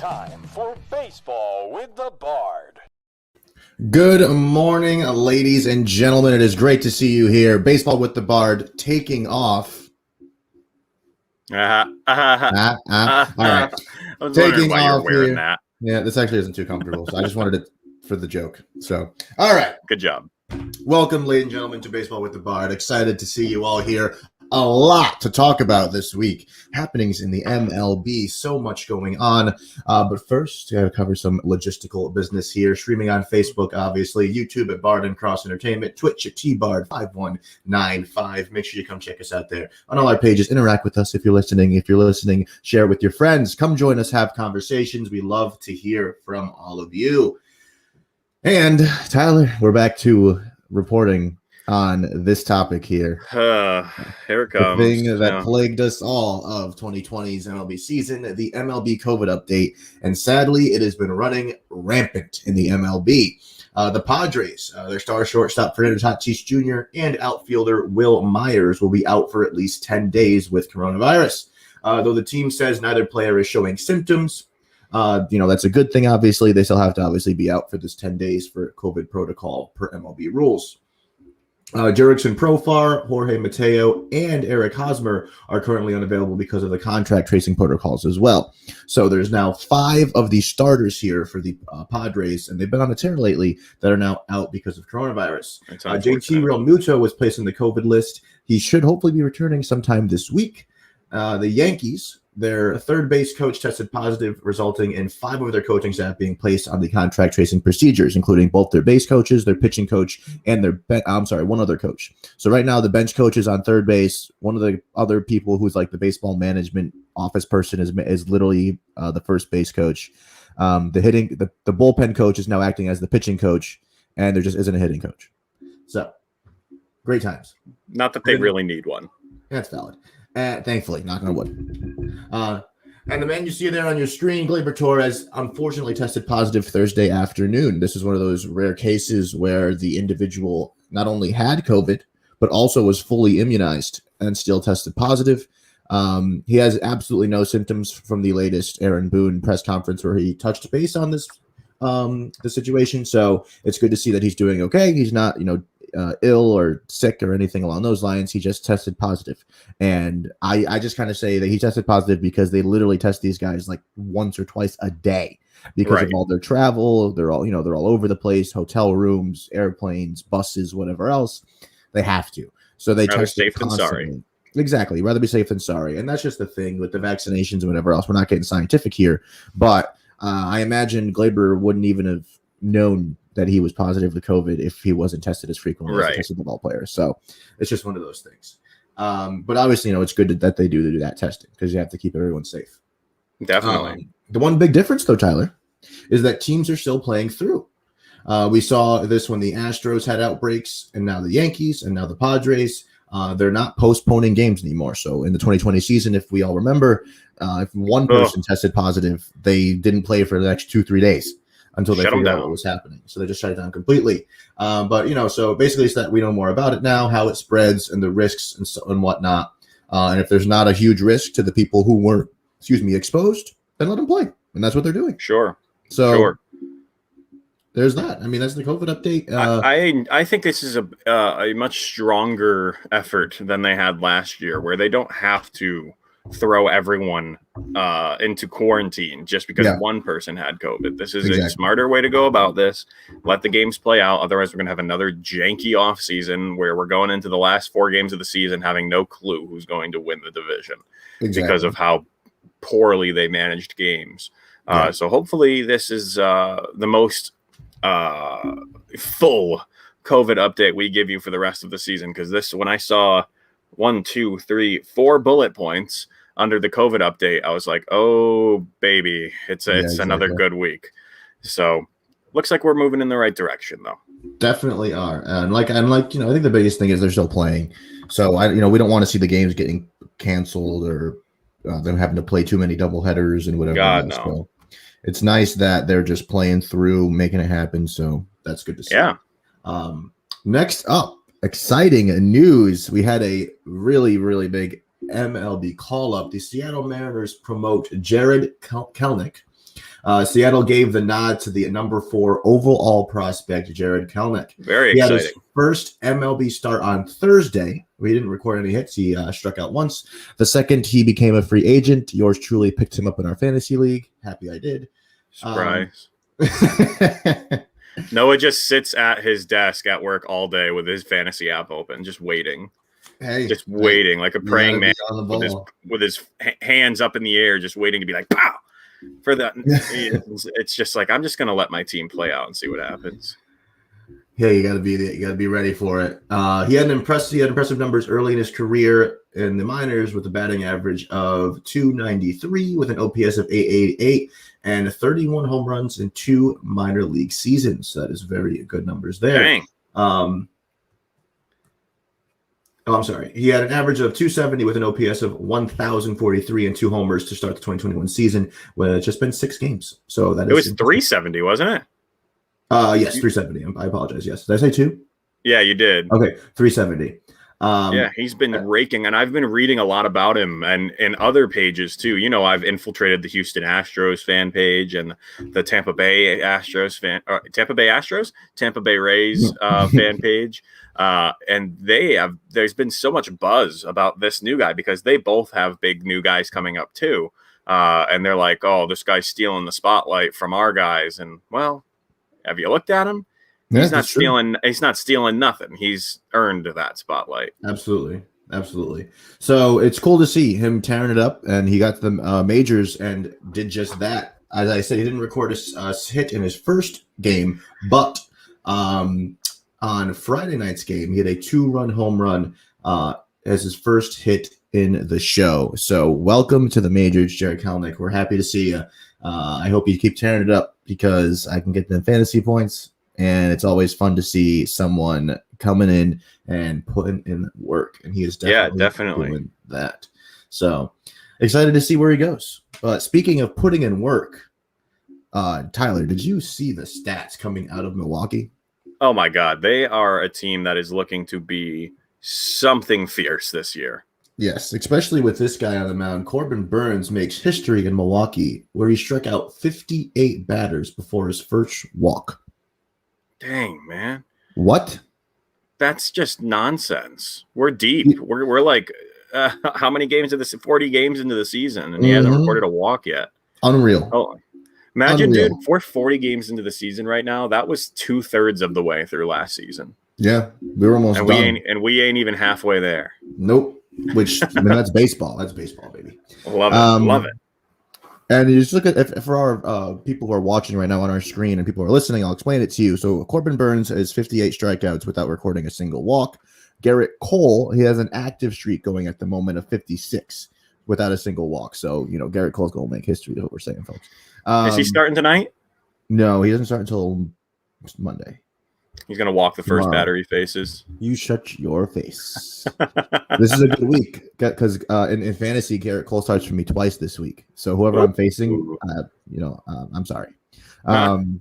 time for Baseball with the Bard. Good morning, ladies and gentlemen. It is great to see you here. Baseball with the Bard taking off. All right. I was wondering why you're wearing that. Yeah, this actually isn't too comfortable, so I just wanted it for the joke. So, all right. Good job. Welcome, ladies and gentlemen, to Baseball with the Bard. Excited to see you all here. A lot to talk about this week. Happenings in the MLB. So much going on. But first, got to cover some logistical business here. Streaming on Facebook, obviously. YouTube at Bard and Cross Entertainment. Twitch at TBard5195. Make sure you come check us out there on all our pages. Interact with us if you're listening. If you're listening, share with your friends. Come join us. Have conversations. We love to hear from all of you. And Tyler, we're back to reporting on this topic here. Here it comes. The thing that plagued us all of 2020's MLB season, the MLB COVID update. And sadly, it has been running rampant in the MLB. The Padres, their star shortstop Fernando Tatis Jr. and outfielder Will Myers will be out for at least 10 days with coronavirus. Though the team says neither player is showing symptoms, that's a good thing, obviously. They still have to obviously be out for this 10 days for COVID protocol per MLB rules. Jurickson Profar, Jorge Mateo, and Eric Hosmer are currently unavailable because of the contract tracing protocols as well. So there's now 5 of the starters here for the Padres, and they've been on a tear lately, that are now out because of coronavirus. JT Realmuto was placed on the COVID list. He should hopefully be returning sometime this week. The Yankees, their third base coach tested positive, resulting in 5 of their coaching staff being placed on the contract tracing procedures, including both their base coaches, their pitching coach, and one other coach. So right now, the bench coach is on third base. One of the other people who's like the baseball management office person is literally the first base coach. The bullpen coach is now acting as the pitching coach, and there just isn't a hitting coach. So great times. Not that they really need one. That's valid. Thankfully, knock on wood. And the man you see there on your screen, Gleyber Torres, unfortunately tested positive Thursday afternoon. This is one of those rare cases where the individual not only had COVID, but also was fully immunized and still tested positive. He has absolutely no symptoms from the latest Aaron Boone press conference where he touched base on this the situation. So it's good to see that he's doing okay. He's not, ill or sick or anything along those lines. He just tested positive. And I just kind of say that he tested positive because they literally test these guys like once or twice a day because of all their travel. They're all over the place, hotel rooms, airplanes, buses, whatever else. They have to. So they test safe than sorry. Exactly. Rather be safe than sorry. And that's just the thing with the vaccinations and whatever else. We're not getting scientific here, but I imagine Gleyber wouldn't even have known that he was positive with COVID if he wasn't tested as frequently as the tested ball players. So it's just one of those things. But obviously, it's good that they do that testing because you have to keep everyone safe. Definitely. The one big difference, though, Tyler, is that teams are still playing through. We saw this when the Astros had outbreaks, and now the Yankees, and now the Padres. They're not postponing games anymore. So in the 2020 season, if we all remember, if one person tested positive, they didn't play for the next 2-3 days until they figured out what was happening. So they just shut it down completely. So basically it's that we know more about it now, how it spreads and the risks and whatnot. And if there's not a huge risk to the people who weren't, exposed, then let them play. And that's what they're doing. Sure. So there's that. I mean, that's the COVID update. I think this is a much stronger effort than they had last year, where they don't have to throw everyone into quarantine just because one person had COVID. This is a smarter way to go about this. Let the games play out. Otherwise, we're going to have another janky offseason where we're going into the last 4 games of the season having no clue who's going to win the division because of how poorly they managed games. So hopefully this is the most full COVID update we give you for the rest of the season, because when I saw 1, 2, 3, 4 bullet points under the COVID update, I was like, oh baby, it's another good week. So looks like we're moving in the right direction, though. Definitely are. And I think the biggest thing is they're still playing. So we don't want to see the games getting canceled or them having to play too many double headers and whatever. God, no. So it's nice that they're just playing through, making it happen. So that's good to see. Yeah. Next up, exciting news. We had a really, really big MLB call-up. The Seattle Mariners promote Jared Kelenic Seattle gave the nod to the number 4 overall prospect, Jared Kelenic. Very He exciting. had his first MLB start on Thursday. We didn't record any hits. He struck out once. The second he became a free agent, yours truly picked him up in our fantasy league. Happy I did. Surprise. Noah just sits at his desk at work all day with his fantasy app open, just waiting. Just waiting like a praying man with his hands up in the air, just waiting to be like, pow! For that. It's just like, I'm just going to let my team play out and see what happens. Yeah, you got to be ready for it. He had impressive numbers early in his career in the minors with a batting average of 293 with an OPS of 888 and 31 home runs in 2 minor league seasons. That is very good numbers there. Dang. I'm sorry. He had an average of 270 with an OPS of 1,043 and 2 homers to start the 2021 season. When it's just been 6 games. So that it was 370, wasn't it? Yes, 370. I apologize. Yes, did I say 2? Yeah, you did. Okay, 370. Yeah, he's been raking, and I've been reading a lot about him and other pages too. You know, I've infiltrated the Houston Astros fan page and the Tampa Bay Rays fan page. And there's been so much buzz about this new guy because they both have big new guys coming up too. And they're like, oh, this guy's stealing the spotlight from our guys. And well, have you looked at him? Yeah, he's not stealing. He's not stealing nothing. He's earned that spotlight. Absolutely. So it's cool to see him tearing it up, and he got to the majors and did just that. As I said, he didn't record a hit in his first game, but on Friday night's game, he had a 2-run home run as his first hit in the show. So welcome to the majors, Jared Kelenic. We're happy to see you. I hope you keep tearing it up because I can get them fantasy points. And it's always fun to see someone coming in and putting in work. And he is definitely doing that. So excited to see where he goes. Speaking of putting in work, Tyler, did you see the stats coming out of Milwaukee? Oh, my God. They are a team that is looking to be something fierce this year. Yes, especially with this guy on the mound. Corbin Burnes makes history in Milwaukee where he struck out 58 batters before his first walk. Dang, man. What? That's just nonsense. We're deep. We're like, how many games of this? 40 games into the season, and he hasn't recorded a walk yet. Unreal. Oh, imagine, dude, we're 40 games into the season right now. That was 2/3 of the way through last season. Yeah, we were almost done. We ain't even halfway there. Nope. Which, I mean, that's baseball. That's baseball, baby. Love it. Love it. And you just look at for our people who are watching right now on our screen and people who are listening, I'll explain it to you. So Corbin Burnes has 58 strikeouts without recording a single walk. Garrett Cole, he has an active streak going at the moment of 56 without a single walk. So, you know, Garrett Cole's going to make history, is what we're saying, folks. Is he starting tonight? No, he doesn't start until Monday. He's going to walk the first batter he faces. You shut your face. This is a good week because in fantasy, Garrett Cole starts for me twice this week. So whoever I'm facing, I'm sorry. And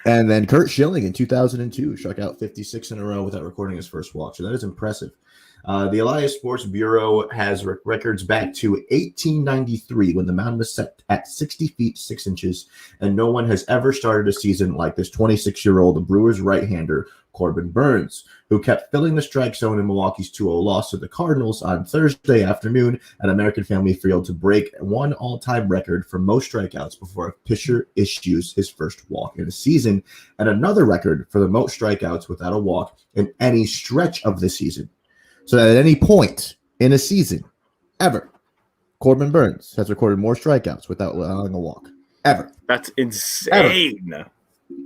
then Kurt Schilling in 2002 struck out 56 in a row without recording his first walk. So that is impressive. The Elias Sports Bureau has records back to 1893 when the mound was set at 60 feet 6 inches, and no one has ever started a season like this 26-year-old Brewers right-hander Corbin Burnes, who kept filling the strike zone in Milwaukee's 2-0 loss to the Cardinals on Thursday afternoon at American Family Field to break one all-time record for most strikeouts before a pitcher issues his first walk in a season, and another record for the most strikeouts without a walk in any stretch of the season. So that at any point in a season, ever, Corbin Burnes has recorded more strikeouts without allowing a walk. Ever. That's insane. Ever.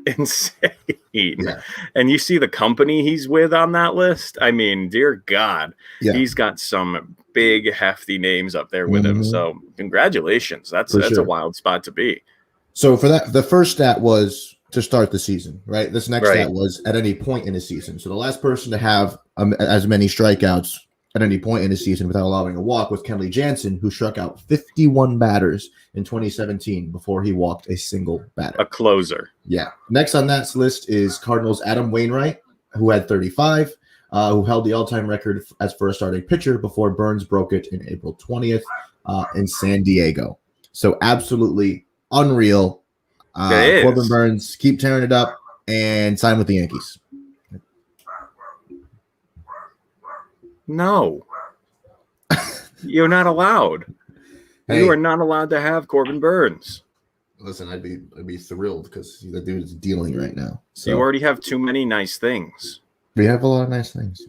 Insane. Yeah. And you see the company he's with on that list? I mean, dear God, he's got some big, hefty names up there with him. So congratulations. That's a wild spot to be. So for that, the first stat was to start the season, right? This next stat was at any point in a season. So the last person to have as many strikeouts at any point in a season without allowing a walk was Kenley Jansen, who struck out 51 batters in 2017 before he walked a single batter. A closer. Yeah. Next on that list is Cardinals' Adam Wainwright, who had 35, who held the all-time record as for a starting pitcher before Burnes broke it in April 20th in San Diego. So absolutely unreal. It is. Corbin Burns, keep tearing it up and sign with the Yankees. No. You're not allowed. Hey, you are not allowed to have Corbin Burns. Listen, I'd be thrilled because the dude is dealing right now. So you already have too many nice things. We have a lot of nice things.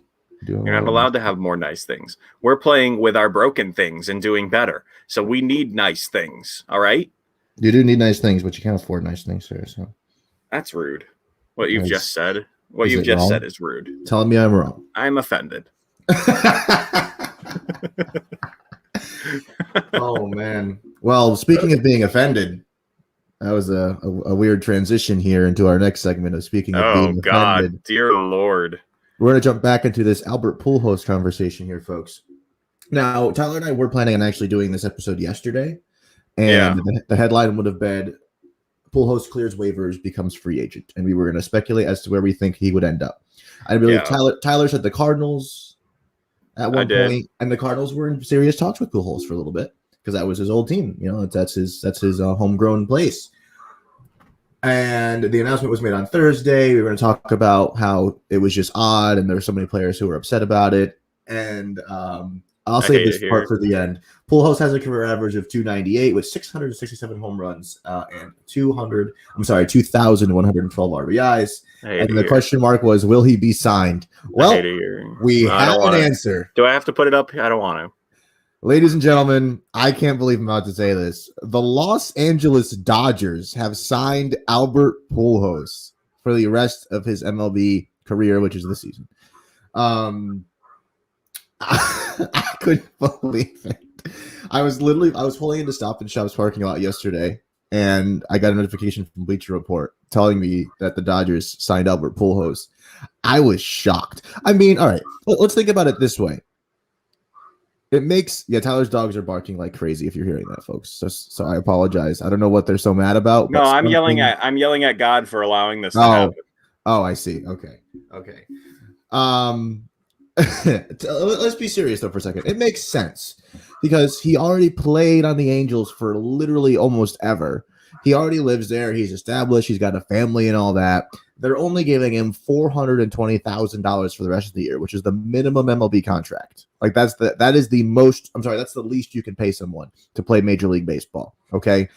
You're not allowed to have more nice things. We're playing with our broken things and doing better. So we need nice things. All right. You do need nice things, but you can't afford nice things, sir. So that's rude. What you've just said. What you've just said is rude. Telling me I'm wrong. I'm offended. Oh man. Well, speaking of being offended, that was a weird transition here into our next segment of speaking of being offended. Dear Lord. We're going to jump back into this Albert Pujols conversation here, folks. Now, Tyler and I were planning on actually doing this episode yesterday, and the headline would have been Pujols clears waivers, becomes free agent, and we were going to speculate as to where we think he would end up. I believe Tyler said the Cardinals at one point, and the Cardinals were in serious talks with Pujols for a little bit because that was his old team. You know, that's his homegrown place. And the announcement was made on Thursday. We were going to talk about how it was just odd, and there were so many players who were upset about it. And I'll save this part for the end. Pujols has a career average of 298 with 667 home runs and 2,112 RBIs. And the question mark was, will he be signed? Well, we have an answer. Do I have to put it up? I don't want to. Ladies and gentlemen, I can't believe I'm about to say this. The Los Angeles Dodgers have signed Albert Pujols for the rest of his MLB career, which is this season. I couldn't believe it. I was pulling into Stop and Shop's parking lot yesterday, and I got a notification from Bleacher Report telling me that the Dodgers signed Albert Pujols. I was shocked. I mean, all right, let's think about it this way. It makes Tyler's dogs are barking like crazy if you're hearing that, folks. So I apologize. I don't know what they're so mad about. No, I'm yelling at God for allowing this to happen. Oh, I see. Okay. Let's be serious though for a second. It makes sense because he already played on the Angels for literally almost ever. He already lives there. He's established. He's got a family and all that. They're only giving him $420,000 for the rest of the year, which is the minimum MLB contract. Like that's the least you can pay someone to play Major League Baseball. Okay.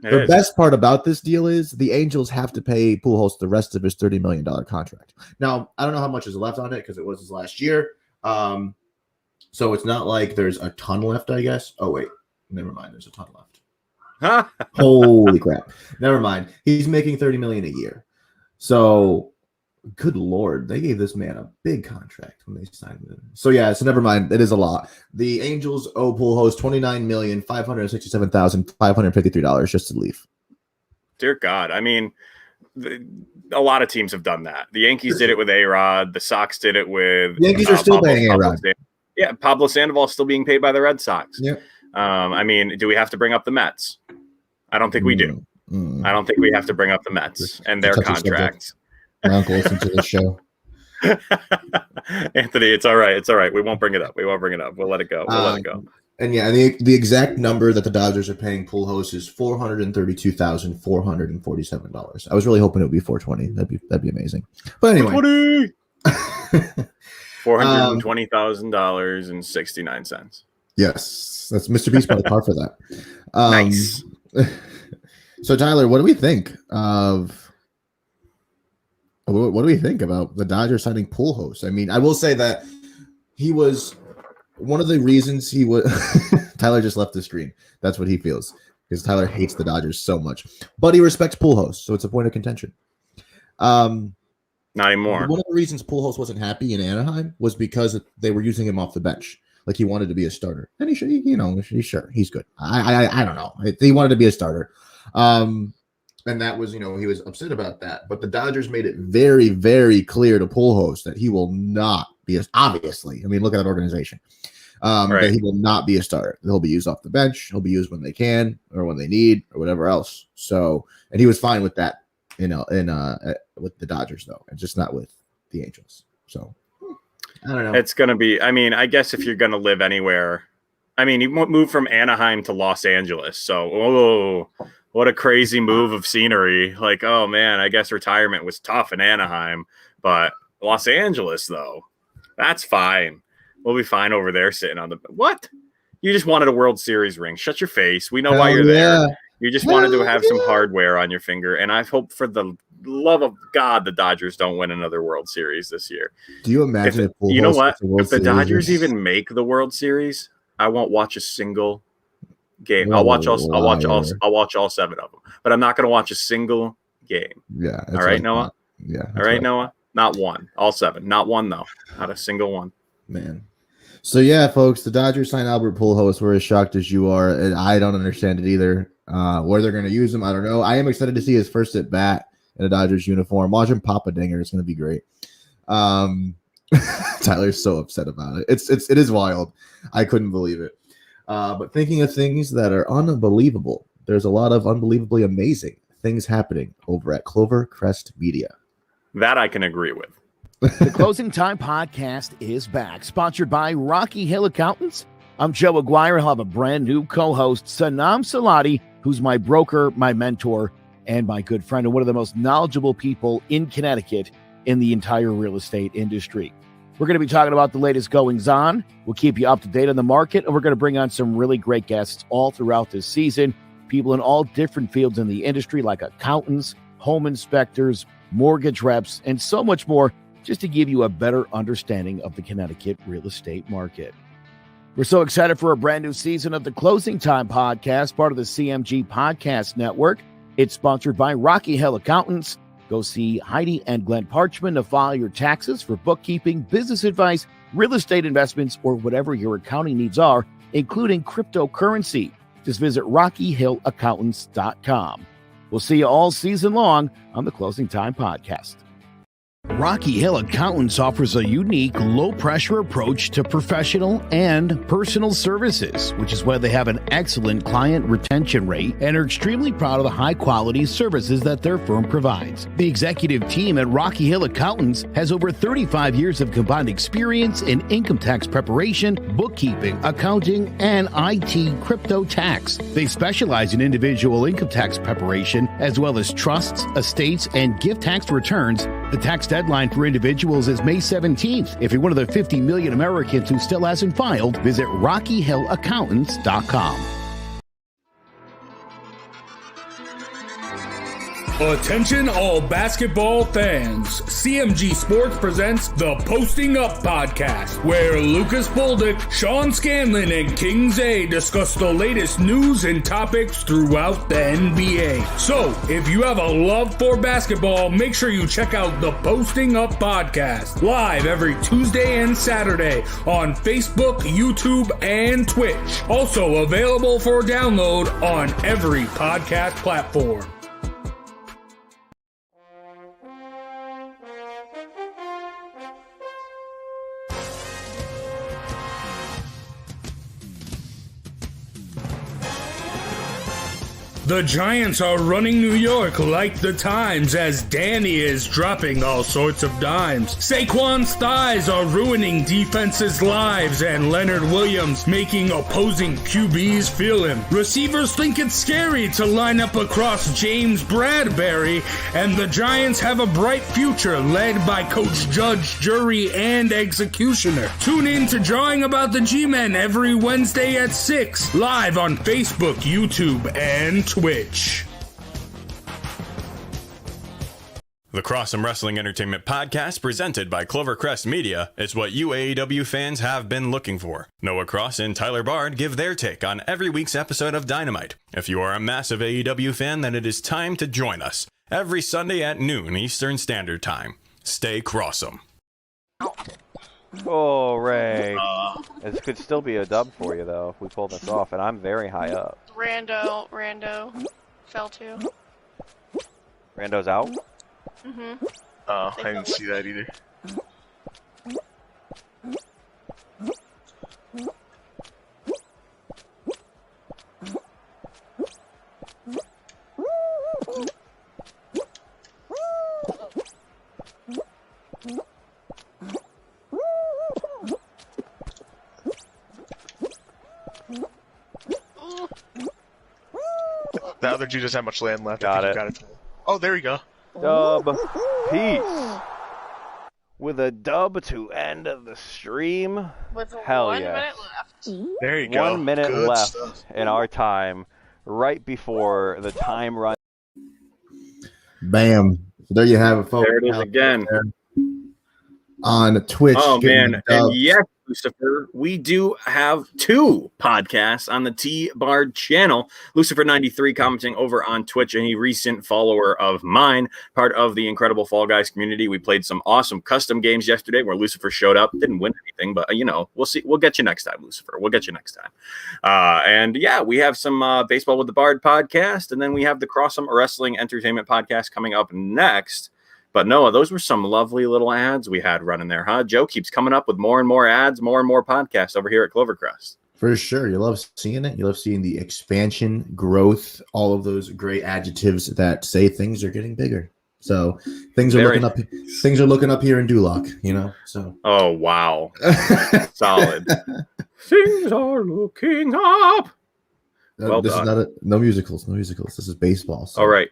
The best part about this deal is the Angels have to pay Pujols the rest of his $30 million contract. Now, I don't know how much is left on it because it was his last year. So it's not like there's a ton left, I guess. Oh, wait. Never mind. There's a ton left. Holy crap. Never mind. He's making $30 million a year. So, good Lord. They gave this man a big contract when they signed him. So, so never mind. It is a lot. The Angels owe Pujols $29,567,553 just to leave. Dear God. I mean, a lot of teams have done that. The Yankees did it with A-Rod. The Sox did it with... The Yankees are still paying A-Rod. Pablo Sandoval is still being paid by the Red Sox. Yep. I mean, do we have to bring up the Mets? I don't think we do. I don't think we have to bring up the Mets and their contracts. My uncle listens to the show. Anthony, it's all right. It's all right. We won't bring it up. We'll let it go. And the exact number that the Dodgers are paying Pujols is $432,447. I was really hoping it would be $420. That'd be amazing. But anyway, $420,000.69. Yes, that's Mr. Beast by the car for that. Nice. So Tyler, what do we think about the Dodgers signing Pujols? I mean, I will say that he was one of the reasons he was. Tyler just left the screen. That's what he feels because Tyler hates the Dodgers so much, but he respects Pujols, so it's a point of contention. Not anymore. One of the reasons Pujols wasn't happy in Anaheim was because they were using him off the bench. Like he wanted to be a starter, and he's good. I don't know. He wanted to be a starter. And that was, he was upset about that. But the Dodgers made it very, very clear to Pujols that he will not be obviously. I mean, look at that organization. That he will not be a starter. He'll be used off the bench. He'll be used when they can or when they need or whatever else. So, and he was fine with that, with the Dodgers though, and just not with the Angels. So, I don't know. It's gonna be. I mean, I guess if you're gonna live anywhere, I mean, he moved from Anaheim to Los Angeles, so What a crazy move of scenery. Like, oh man, I guess retirement was tough in Anaheim, but Los Angeles, though, that's fine. We'll be fine over there sitting on the what? You just wanted a World Series ring. Shut your face. We know why you're there. You just wanted to have some hardware on your finger. And I hope for the love of God the Dodgers don't win another World Series this year. Do you imagine you know what? If the Dodgers even make the World Series, I won't watch a single game. I'll watch all 7 of them. But I'm not going to watch a single game. Yeah. All right, Noah? Yeah. All right, Noah? Not one. All 7. Not one, though. Not a single one. Man. So, yeah, folks, the Dodgers signed Albert Pujols. We're as shocked as you are, and I don't understand it either. Where they're going to use him, I don't know. I am excited to see his first at bat in a Dodgers uniform. Watch him pop a dinger. It's going to be great. Tyler's so upset about it. It is wild. I couldn't believe it. But thinking of things that are unbelievable, there's a lot of unbelievably amazing things happening over at Clovercrest Media. That I can agree with. The Closing Time Podcast is back, sponsored by Rocky Hill Accountants. I'm Joe Aguirre. I'll have a brand new co-host, Sanam Salati, who's my broker, my mentor, and my good friend, and one of the most knowledgeable people in Connecticut in the entire real estate industry. We're going to be talking about the latest goings-on. We'll keep you up to date on the market, and we're going to bring on some really great guests all throughout this season, people in all different fields in the industry, like accountants, home inspectors, mortgage reps, and so much more, just to give you a better understanding of the Connecticut real estate market. We're so excited for a brand new season of the Closing Time Podcast, part of the CMG Podcast Network. It's sponsored by Rocky Hill Accountants. Go see Heidi and Glenn Parchman to file your taxes for bookkeeping, business advice, real estate investments, or whatever your accounting needs are, including cryptocurrency. Just visit RockyHillAccountants.com. We'll see you all season long on the Closing Time Podcast. Rocky Hill Accountants offers a unique, low-pressure approach to professional and personal services, which is why they have an excellent client retention rate and are extremely proud of the high-quality services that their firm provides. The executive team at Rocky Hill Accountants has over 35 years of combined experience in income tax preparation, bookkeeping, accounting, and IT crypto tax. They specialize in individual income tax preparation, as well as trusts, estates, and gift tax returns. The tax deadline for individuals is May 17th. If you're one of the 50 million Americans who still hasn't filed, visit RockyHillAccountants.com. Attention all basketball fans. CMG Sports presents the Posting Up Podcast, where Lucas Boldick, Sean Scanlon, and Kings A discuss the latest news and topics throughout the NBA. So, if you have a love for basketball, make sure you check out the Posting Up Podcast, live every Tuesday and Saturday on Facebook, YouTube, and Twitch. Also available for download on every podcast platform. The Giants are running New York like the Times as Danny is dropping all sorts of dimes. Saquon's thighs are ruining defenses' lives and Leonard Williams making opposing QBs feel him. Receivers think it's scary to line up across James Bradbury, and the Giants have a bright future led by Coach Judge, Jury, and Executioner. Tune in to Drawing About the G-Men every Wednesday at 6, live on Facebook, YouTube, and Twitch. The Cross'em Wrestling Entertainment Podcast, presented by Clovercrest Media, is what you AEW fans have been looking for. Noah Cross and Tyler Bard give their take on every week's episode of Dynamite. If you are a massive AEW fan, then it is time to join us every Sunday at noon Eastern Standard Time. Stay Cross'em. Oh, Ray. This could still be a dub for you, though, if we pull this off, and I'm very high up. Rando fell too. Rando's out? Mm-hmm. Oh, I didn't see that either. The other two doesn't have much land left. Got I think it. you got it. Oh, there you go. Dub piece. With a dub to end the stream. With Hell 1 yes. minute left. There you go. 1 minute Good left stuff. in our time, right before the time run. Bam. So there you have it, folks. There it is again. On Twitch. Oh, getting man. the And dubs. yes, Lucifer, we do have 2 podcasts on the T-Bard channel. Lucifer93 commenting over on Twitch, any recent follower of mine, part of the incredible Fall Guys community. We played some awesome custom games yesterday where Lucifer showed up. Didn't win anything, but, we'll see. We'll get you next time, Lucifer. We'll get you next time. And, yeah, we have some Baseball with the Bard podcast, and then we have the Crossum Wrestling Entertainment podcast coming up next. But Noah, those were some lovely little ads we had running there, huh? Joe keeps coming up with more and more ads, more and more podcasts over here at Clovercrest. For sure. You love seeing it. You love seeing the expansion, growth, all of those great adjectives that say things are getting bigger. So things are looking up. Things are looking up here in Duloc, So. Oh, wow. Solid. Things are looking up. Well this done. is no musicals. No musicals. This is baseball. So. All right.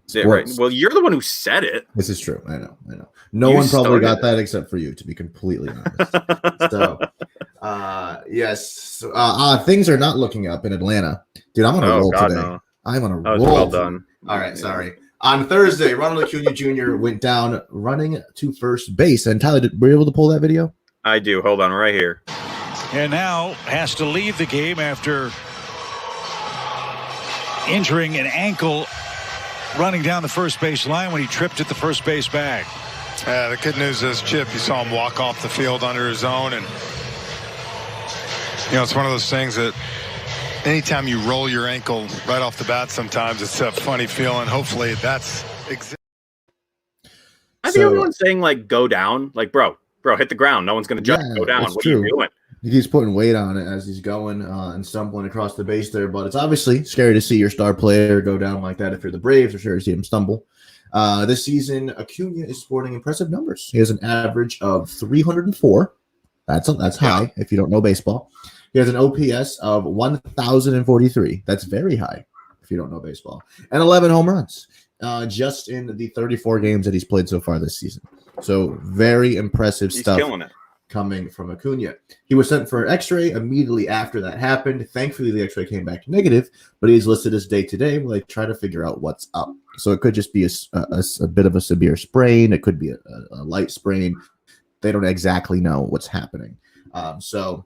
Yeah, right. Sports. Well, you're the one who said it. This is true. I know. No You one probably got started that except for you, to be completely honest. So, yes. Things are not looking up in Atlanta. Dude, I'm on a roll today. No. I'm on a That was roll. well done. All right, sorry. On Thursday, Ronald Acuna Jr. went down running to first base. And Tyler, were you able to pull that video? I do. Hold on right here. And now has to leave the game after injuring an ankle running down the first base line when he tripped at the first base bag. The good news is, Chip, you saw him walk off the field under his own, and it's one of those things that anytime you roll your ankle right off the bat, sometimes it's a funny feeling. Hopefully that's I think everyone's saying go down, bro, hit the ground. No one's gonna jump. Go down. it's What true. are you doing? He's putting weight on it as he's going and stumbling across the base there. But it's obviously scary to see your star player go down like that if you're the Braves, or sure to see him stumble. This season, Acuna is sporting impressive numbers. He has an average of 304. That's high if you don't know baseball. He has an OPS of 1,043. That's very high if you don't know baseball. And 11 home runs just in the 34 games that he's played so far this season. So very impressive stuff. He's killing it. Coming from Acuna. He was sent for an x-ray immediately after that happened. Thankfully, the x-ray came back negative, but he's listed as day-to-day while they try to figure out what's up. So it could just be a bit of a severe sprain. It could be a light sprain. They don't exactly know what's happening. So,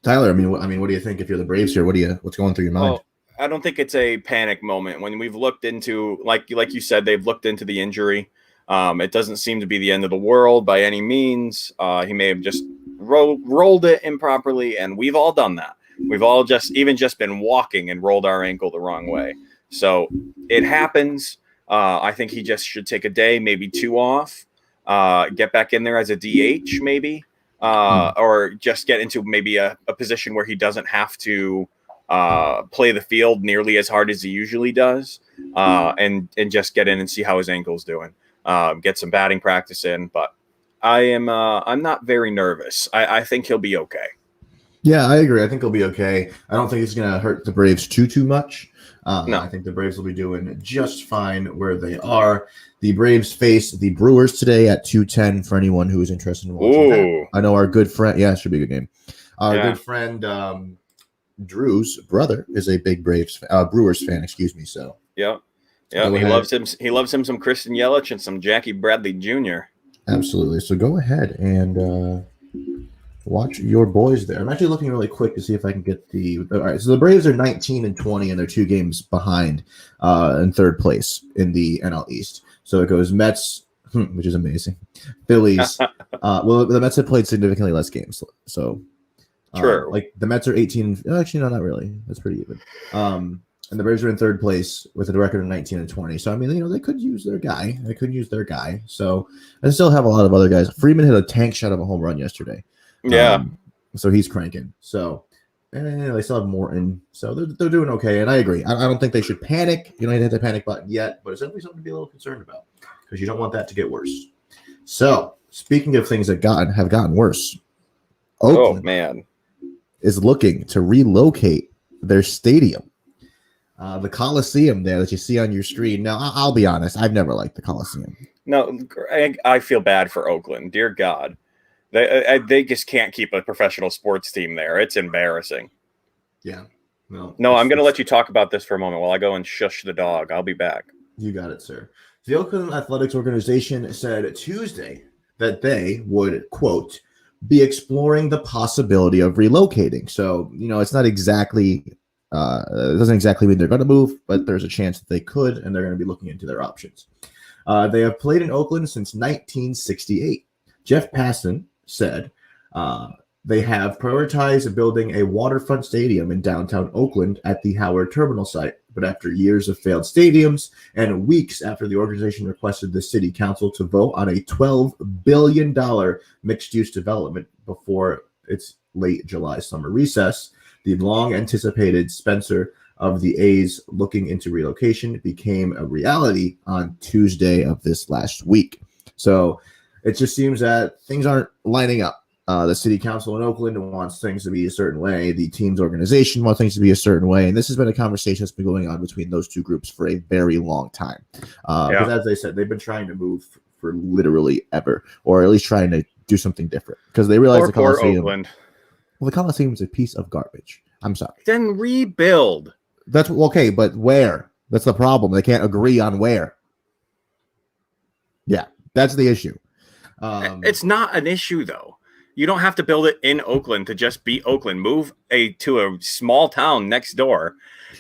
Tyler, I mean, what do you think if you're the Braves here? What's going through your mind? Well, I don't think it's a panic moment. When we've looked into, like you said, they've looked into the injury. It doesn't seem to be the end of the world by any means. He may have just rolled it improperly, and we've all done that. We've all just been walking and rolled our ankle the wrong way. So it happens. I think he just should take a day, maybe 2 off, get back in there as a DH maybe, or just get into maybe a position where he doesn't have to play the field nearly as hard as he usually does, and just get in and see how his ankle's doing. Get some batting practice in, but I'm not very nervous. I think he'll be okay. Yeah, I agree. I think he'll be okay. I don't think it's going to hurt the Braves too much. No. I think the Braves will be doing just fine where they are. The Braves face the Brewers today at 2:10 for anyone who is interested in watching that. I know our good friend. Yeah, it should be a good game. Our good friend Drew's brother is a big Brewers fan. Excuse me. So yeah. Yeah, he loves him. He loves him some Kristen Yelich and some Jackie Bradley Jr. Absolutely. So go ahead and watch your boys there. I'm actually looking really quick to see if I can get the. All right. So the Braves are 19-20, and they're 2 games behind in third place in the NL East. So it goes Mets, which is amazing. Phillies. Well, the Mets have played significantly less games. So true. Like the Mets are 18. Actually, no, not really. That's pretty even. And the Braves are in third place with a record of 19-20. So, I mean, they could use their guy. So, I still have a lot of other guys. Freeman hit a tank shot of a home run yesterday. Yeah. So, he's cranking. So, they still have Morton. So, they're doing okay. And I agree. I don't think they should panic. You don't hit the panic button yet. But it's definitely something to be a little concerned about because you don't want that to get worse. So, speaking of things that have gotten worse, Oakland man, is looking to relocate their stadium. The Coliseum there that you see on your screen. Now, I'll be honest, I've never liked the Coliseum. No, I feel bad for Oakland. Dear God. They just can't keep a professional sports team there. It's embarrassing. Yeah. No, I'm going to let you talk about this for a moment while I go and shush the dog. I'll be back. You got it, sir. The Oakland Athletics Organization said Tuesday that they would, quote, be exploring the possibility of relocating. So, it's not exactly, it doesn't exactly mean they're going to move, but there's a chance that they could, and they're going to be looking into their options. They have played in Oakland since 1968. Jeff Passan said they have prioritized building a waterfront stadium in downtown Oakland at the Howard Terminal site. But after years of failed stadiums and weeks after the organization requested the city council to vote on a $12 billion mixed-use development before its late July summer recess, the long-anticipated Spencer of the A's looking into relocation became a reality on Tuesday of this last week. So it just seems that things aren't lining up. The city council in Oakland wants things to be a certain way. The team's organization wants things to be a certain way. And this has been a conversation that's been going on between those two groups for a very long time. Because as they said, they've been trying to move for literally ever, or at least trying to do something different. Because they realize the Coliseum, the Coliseum is a piece of garbage. I'm sorry. Then rebuild. That's okay, but where? That's the problem. They can't agree on where. Yeah, that's the issue. It's not an issue, though. You don't have to build it in Oakland to just be Oakland. Move to a small town next door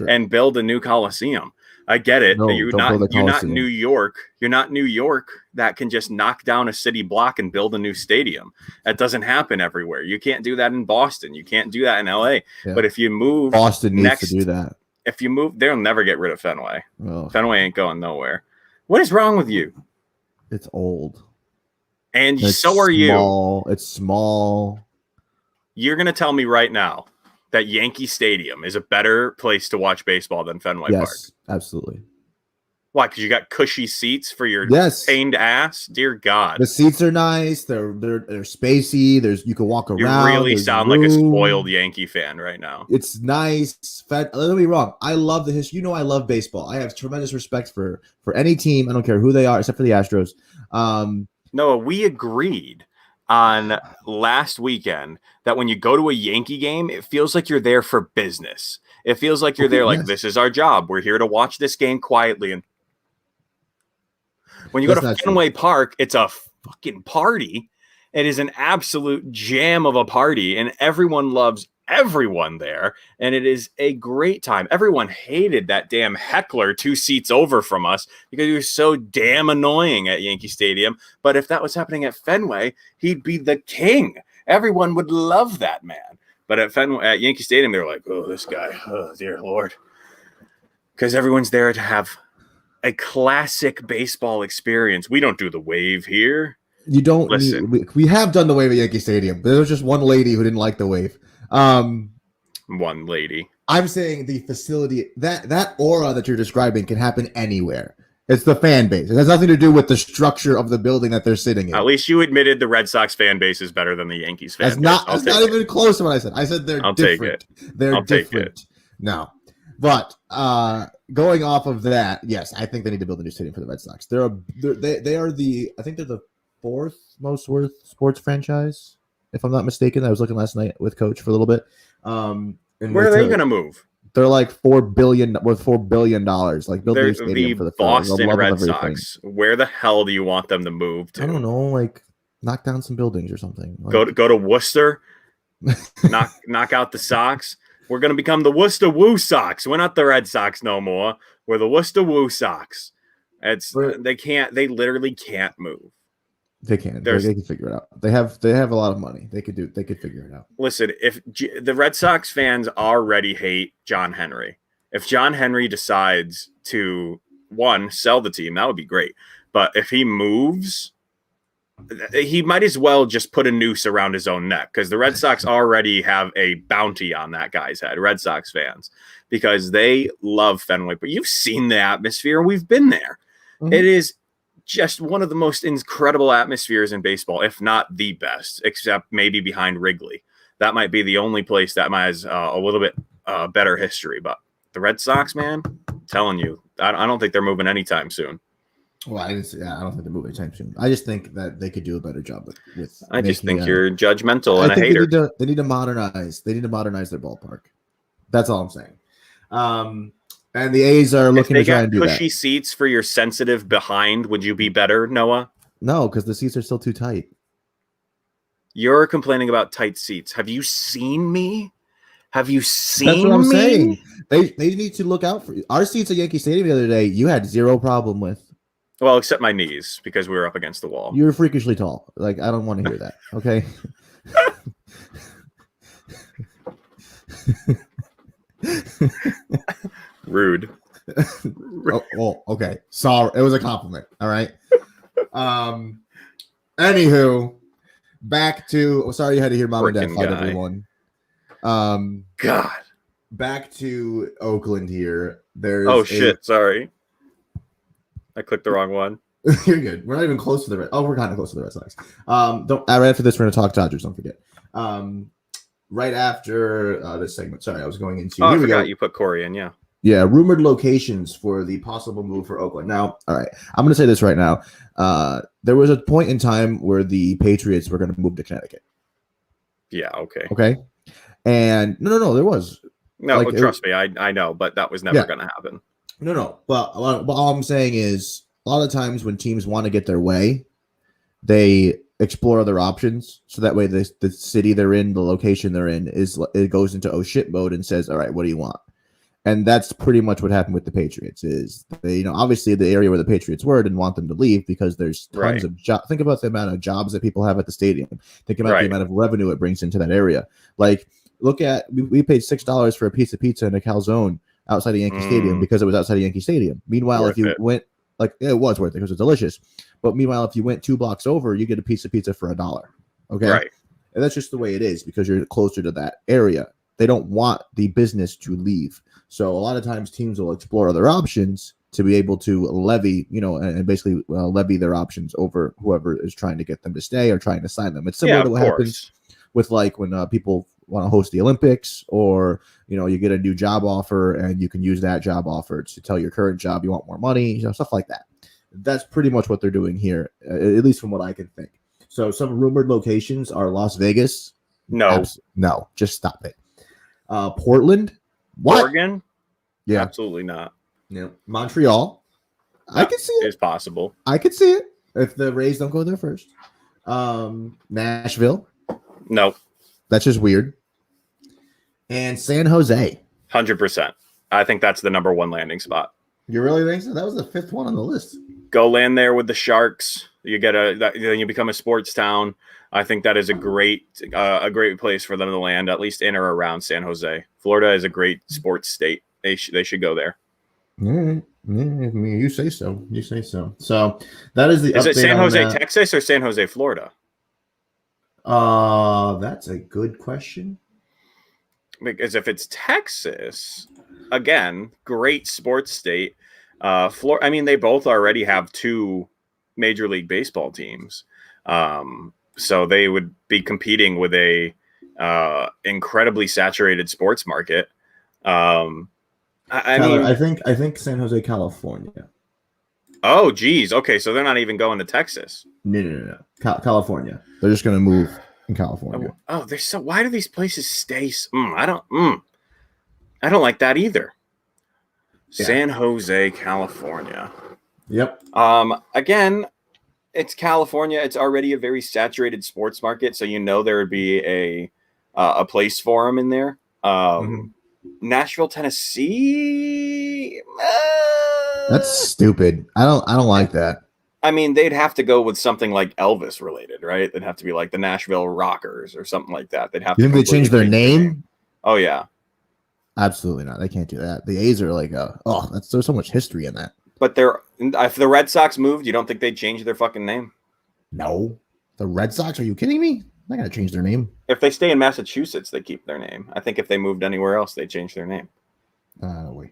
and build a new Coliseum. I get it. No, you're not New York. You're not New York that can just knock down a city block and build a new stadium. That doesn't happen everywhere. You can't do that in Boston. You can't do that in LA. Yeah. But if you move, Boston needs to do that. If you move, they'll never get rid of Fenway. Oh. Fenway ain't going nowhere. What is wrong with you? It's old. And so are you. It's small. You're going to tell me right now that Yankee Stadium is a better place to watch baseball than Fenway Park? Yes, absolutely. Why? Because you got cushy seats for your pained ass? Dear God. The seats are nice. They're spacey. You can walk around. You really sound like a spoiled Yankee fan right now. It's nice. Let me be wrong. I love the history. I love baseball. I have tremendous respect for any team. I don't care who they are, except for the Astros. Noah, we agreed on last weekend that when you go to a Yankee game, it feels like you're there for business. It feels like you're there like, this is our job. We're here to watch this game quietly. And when you go to Fenway Park, it's a fucking party. It is an absolute jam of a party, and everyone loves everyone there, and it is a great time. Everyone hated that damn heckler 2 seats over from us because he was so damn annoying at Yankee Stadium. But if that was happening at Fenway, he'd be the king. Everyone would love that man. But at Yankee Stadium, they're like, oh, this guy, oh, dear Lord. Because everyone's there to have a classic baseball experience. We don't do the wave here. You don't listen. We have done the wave at Yankee Stadium. There was just one lady who didn't like the wave. One lady. I'm saying the facility, that aura that you're describing can happen anywhere. It's the fan base. It has nothing to do with the structure of the building that they're sitting in. At least you admitted the Red Sox fan base is better than the Yankees fan base. That's not even close to what I said. I said they're different. They're different. No. But going off of that, yes, I think they need to build a new stadium for the Red Sox. They are I think they're the 4th most worth sports franchise, if I'm not mistaken. I was looking last night with Coach for a little bit. Where are they going to move? They're like $4 billion. Like build a stadium for the Boston Red Sox. Where the hell do you want them to move to? I don't know. Like knock down some buildings or something. Like, go to Worcester. knock out the Sox. We're going to become the Worcester Woo Sox. We're not the Red Sox no more. We're the Worcester Woo Sox. They literally can't move. They can. They can figure it out. They have a lot of money. They could figure it out. Listen, if the Red Sox fans already hate John Henry, if John Henry decides to sell the team, that would be great. But if he moves, he might as well just put a noose around his own neck, because the Red Sox already have a bounty on that guy's head, Red Sox fans, because they love Fenway. But you've seen the atmosphere. We've been there. Mm-hmm. It is just one of the most incredible atmospheres in baseball, if not the best, except maybe behind Wrigley. That might be the only place that has a little bit better history. But The Red Sox, man, I'm telling you, I don't think they're moving anytime soon. Well, I don't think they're moving anytime soon. I just think that they could do a better job with I just think you're judgmental and a hater. They need to modernize. They need to modernize their ballpark. That's all I'm saying. And the A's are looking to try and do that. Cushy seats for your sensitive behind. Would you be better, Noah? No, because the seats are still too tight. You're complaining about tight seats. Have you seen me? Have you seen me? That's what I'm saying. They need to look out for you. Our seats at Yankee Stadium the other day, you had zero problem with. Well, except my knees, because we were up against the wall. You were freakishly tall. Like, I don't want to hear that. Okay. Rude. Oh, okay. Sorry. It was a compliment. All right. Anywho, back to sorry you had to hear mom and dad fight, everyone. God. Back to Oakland here. There's shit. Sorry. I clicked the wrong one. You're good. We're not even close to the Red. Oh, we're kind of close to the Red Sox. Right after this, we're gonna talk Dodgers. Don't forget. Right after this segment. Sorry, I was going into. Oh, I forgot you put Corey in. Yeah. Yeah, rumored locations for the possible move for Oakland. Now, all right, I'm gonna say this right now. There was a point in time where the Patriots were gonna move to Connecticut. Yeah. Okay. Okay. And no, there was. No, trust me, I know, but that was never gonna happen. No. But all I'm saying is a lot of times when teams want to get their way, they explore other options. So that way the city they're in, the location they're in, it goes into oh shit mode and says, all right, what do you want? And that's pretty much what happened with the Patriots is they, obviously the area where the Patriots were didn't want them to leave because there's tons of jobs. Think about the amount of jobs that people have at the stadium. Think about the amount of revenue it brings into that area. Like look at, we paid $6 for a piece of pizza and a calzone outside of Yankee Stadium because it was outside of Yankee Stadium. Meanwhile, if you went it was worth it because it's delicious. But meanwhile, if you went 2 blocks over, you get a piece of pizza for $1. Okay. Right. And that's just the way it is because you're closer to that area. They don't want the business to leave. So a lot of times teams will explore other options to be able to levy, and basically levy their options over whoever is trying to get them to stay or trying to sign them. It's similar to what happens with like when people want to host the Olympics or, you get a new job offer and you can use that job offer to tell your current job you want more money, stuff like that. That's pretty much what they're doing here, at least from what I can think. So some rumored locations are Las Vegas. No, just stop it. Portland. What? Oregon? Yeah. Absolutely not. Yeah. Montreal. I can see it. It's possible. I could see it if the Rays don't go there first. Nashville. No. That's just weird. And San Jose. 100%. I think that's the number one landing spot. You really think so? That was the 5th one on the list. Go land there with the Sharks. You get then you become a sports town. I think that is a great place for them to land, at least in or around San Jose. Florida is a great sports state. They should go there. All right. Yeah, I mean, you say so. So that is the. Is it San Jose, Texas, or San Jose, Florida? That's a good question. Because if it's Texas, again, great sports state. Florida. I mean, they both already have 2 Major League Baseball teams. So they would be competing with a incredibly saturated sports market. I think San Jose, California. Oh, geez. Okay, so they're not even going to Texas. No. California. They're just going to move in California. Oh, they're so. Why do these places stay? I don't like that either. Yeah. San Jose, California. Yep. Again, it's California. It's already a very saturated sports market, so there would be a place for them in there. Nashville, Tennessee. That's stupid. I don't like that. I mean, they'd have to go with something like Elvis related, right? They'd have to be like the Nashville Rockers or something like that. They'd have. You think they change their name? Oh yeah. Absolutely not. They can't do that. The A's are like, there's so much history in that. But if the Red Sox moved, you don't think they'd change their fucking name? No. The Red Sox? Are you kidding me? They're not going to change their name. If they stay in Massachusetts, they keep their name. I think if they moved anywhere else, they'd change their name. Wait.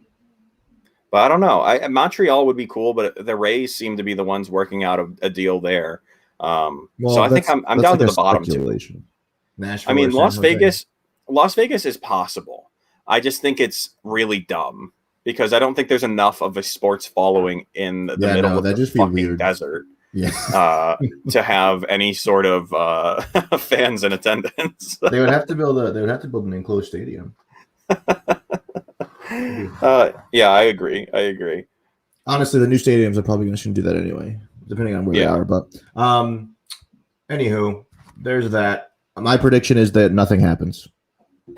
But I don't know. Montreal would be cool, but the Rays seem to be the ones working out a deal there. So I think I'm down to the bottom two. Nashville, I mean, Las Vegas is possible. I just think it's really dumb because I don't think there's enough of a sports following in the middle of the fucking desert. Yeah. To have any sort of fans in attendance. They would have to build an enclosed stadium. Yeah, I agree. Honestly, the new stadiums are probably going to do that anyway, depending on where they are. But anywho, there's that. My prediction is that nothing happens.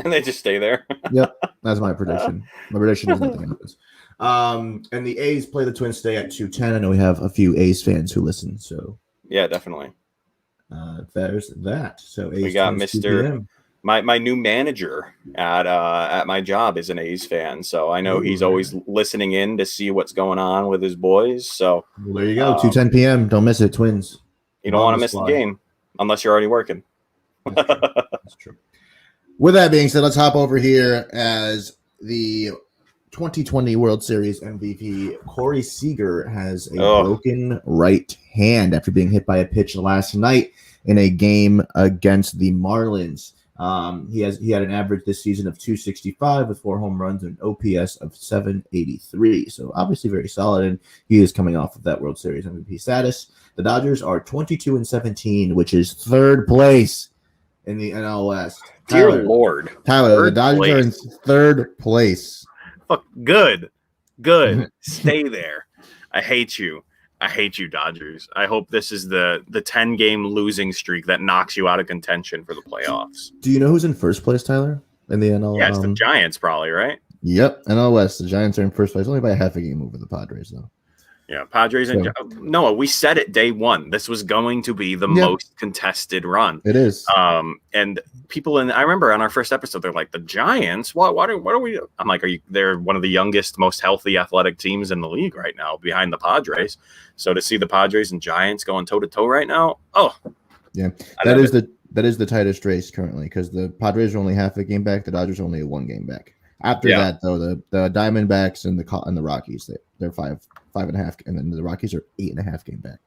And they just stay there. Yep, that's my prediction. My prediction is nothing happens. And the A's play the Twins today at 2:10. I know we have a few A's fans who listen, so yeah, definitely. There's that. So A's we got Mr. My new manager at my job is an A's fan, so I know he's always listening in to see what's going on with his boys. So there you go, 2:10 p.m. Don't miss it, Twins. You don't want to miss the game unless you're already working. That's true. With that being said, let's hop over here as the 2020 World Series MVP Corey Seager has a broken right hand after being hit by a pitch last night in a game against the Marlins. He had an average this season of 265 with 4 home runs and an OPS of 783. So obviously very solid, and he is coming off of that World Series MVP status. The Dodgers are 22-17, which is third place in the NL West. Dear Lord. Tyler, the Dodgers are in third place. Fuck, good. Stay there. I hate you, Dodgers. I hope this is the 10-game losing streak that knocks you out of contention for the playoffs. Do you know who's in first place, Tyler? In the NL? Yeah, it's the Giants probably, right? Yep, NL West. The Giants are in first place, only by a half a game over the Padres, though. Yeah, Padres and Noah, we said it day one. This was going to be the most contested run. It is. And people I remember on our first episode, they're like, the Giants? What are we? I'm like, they're one of the youngest, most healthy athletic teams in the league right now, behind the Padres. So to see the Padres and Giants going toe to toe right now, yeah, that is the tightest race currently because the Padres are only half a game back, the Dodgers are only 1 game back. After that, though, the Diamondbacks and the Rockies, they're 5.5, and then the Rockies are 8.5 game back.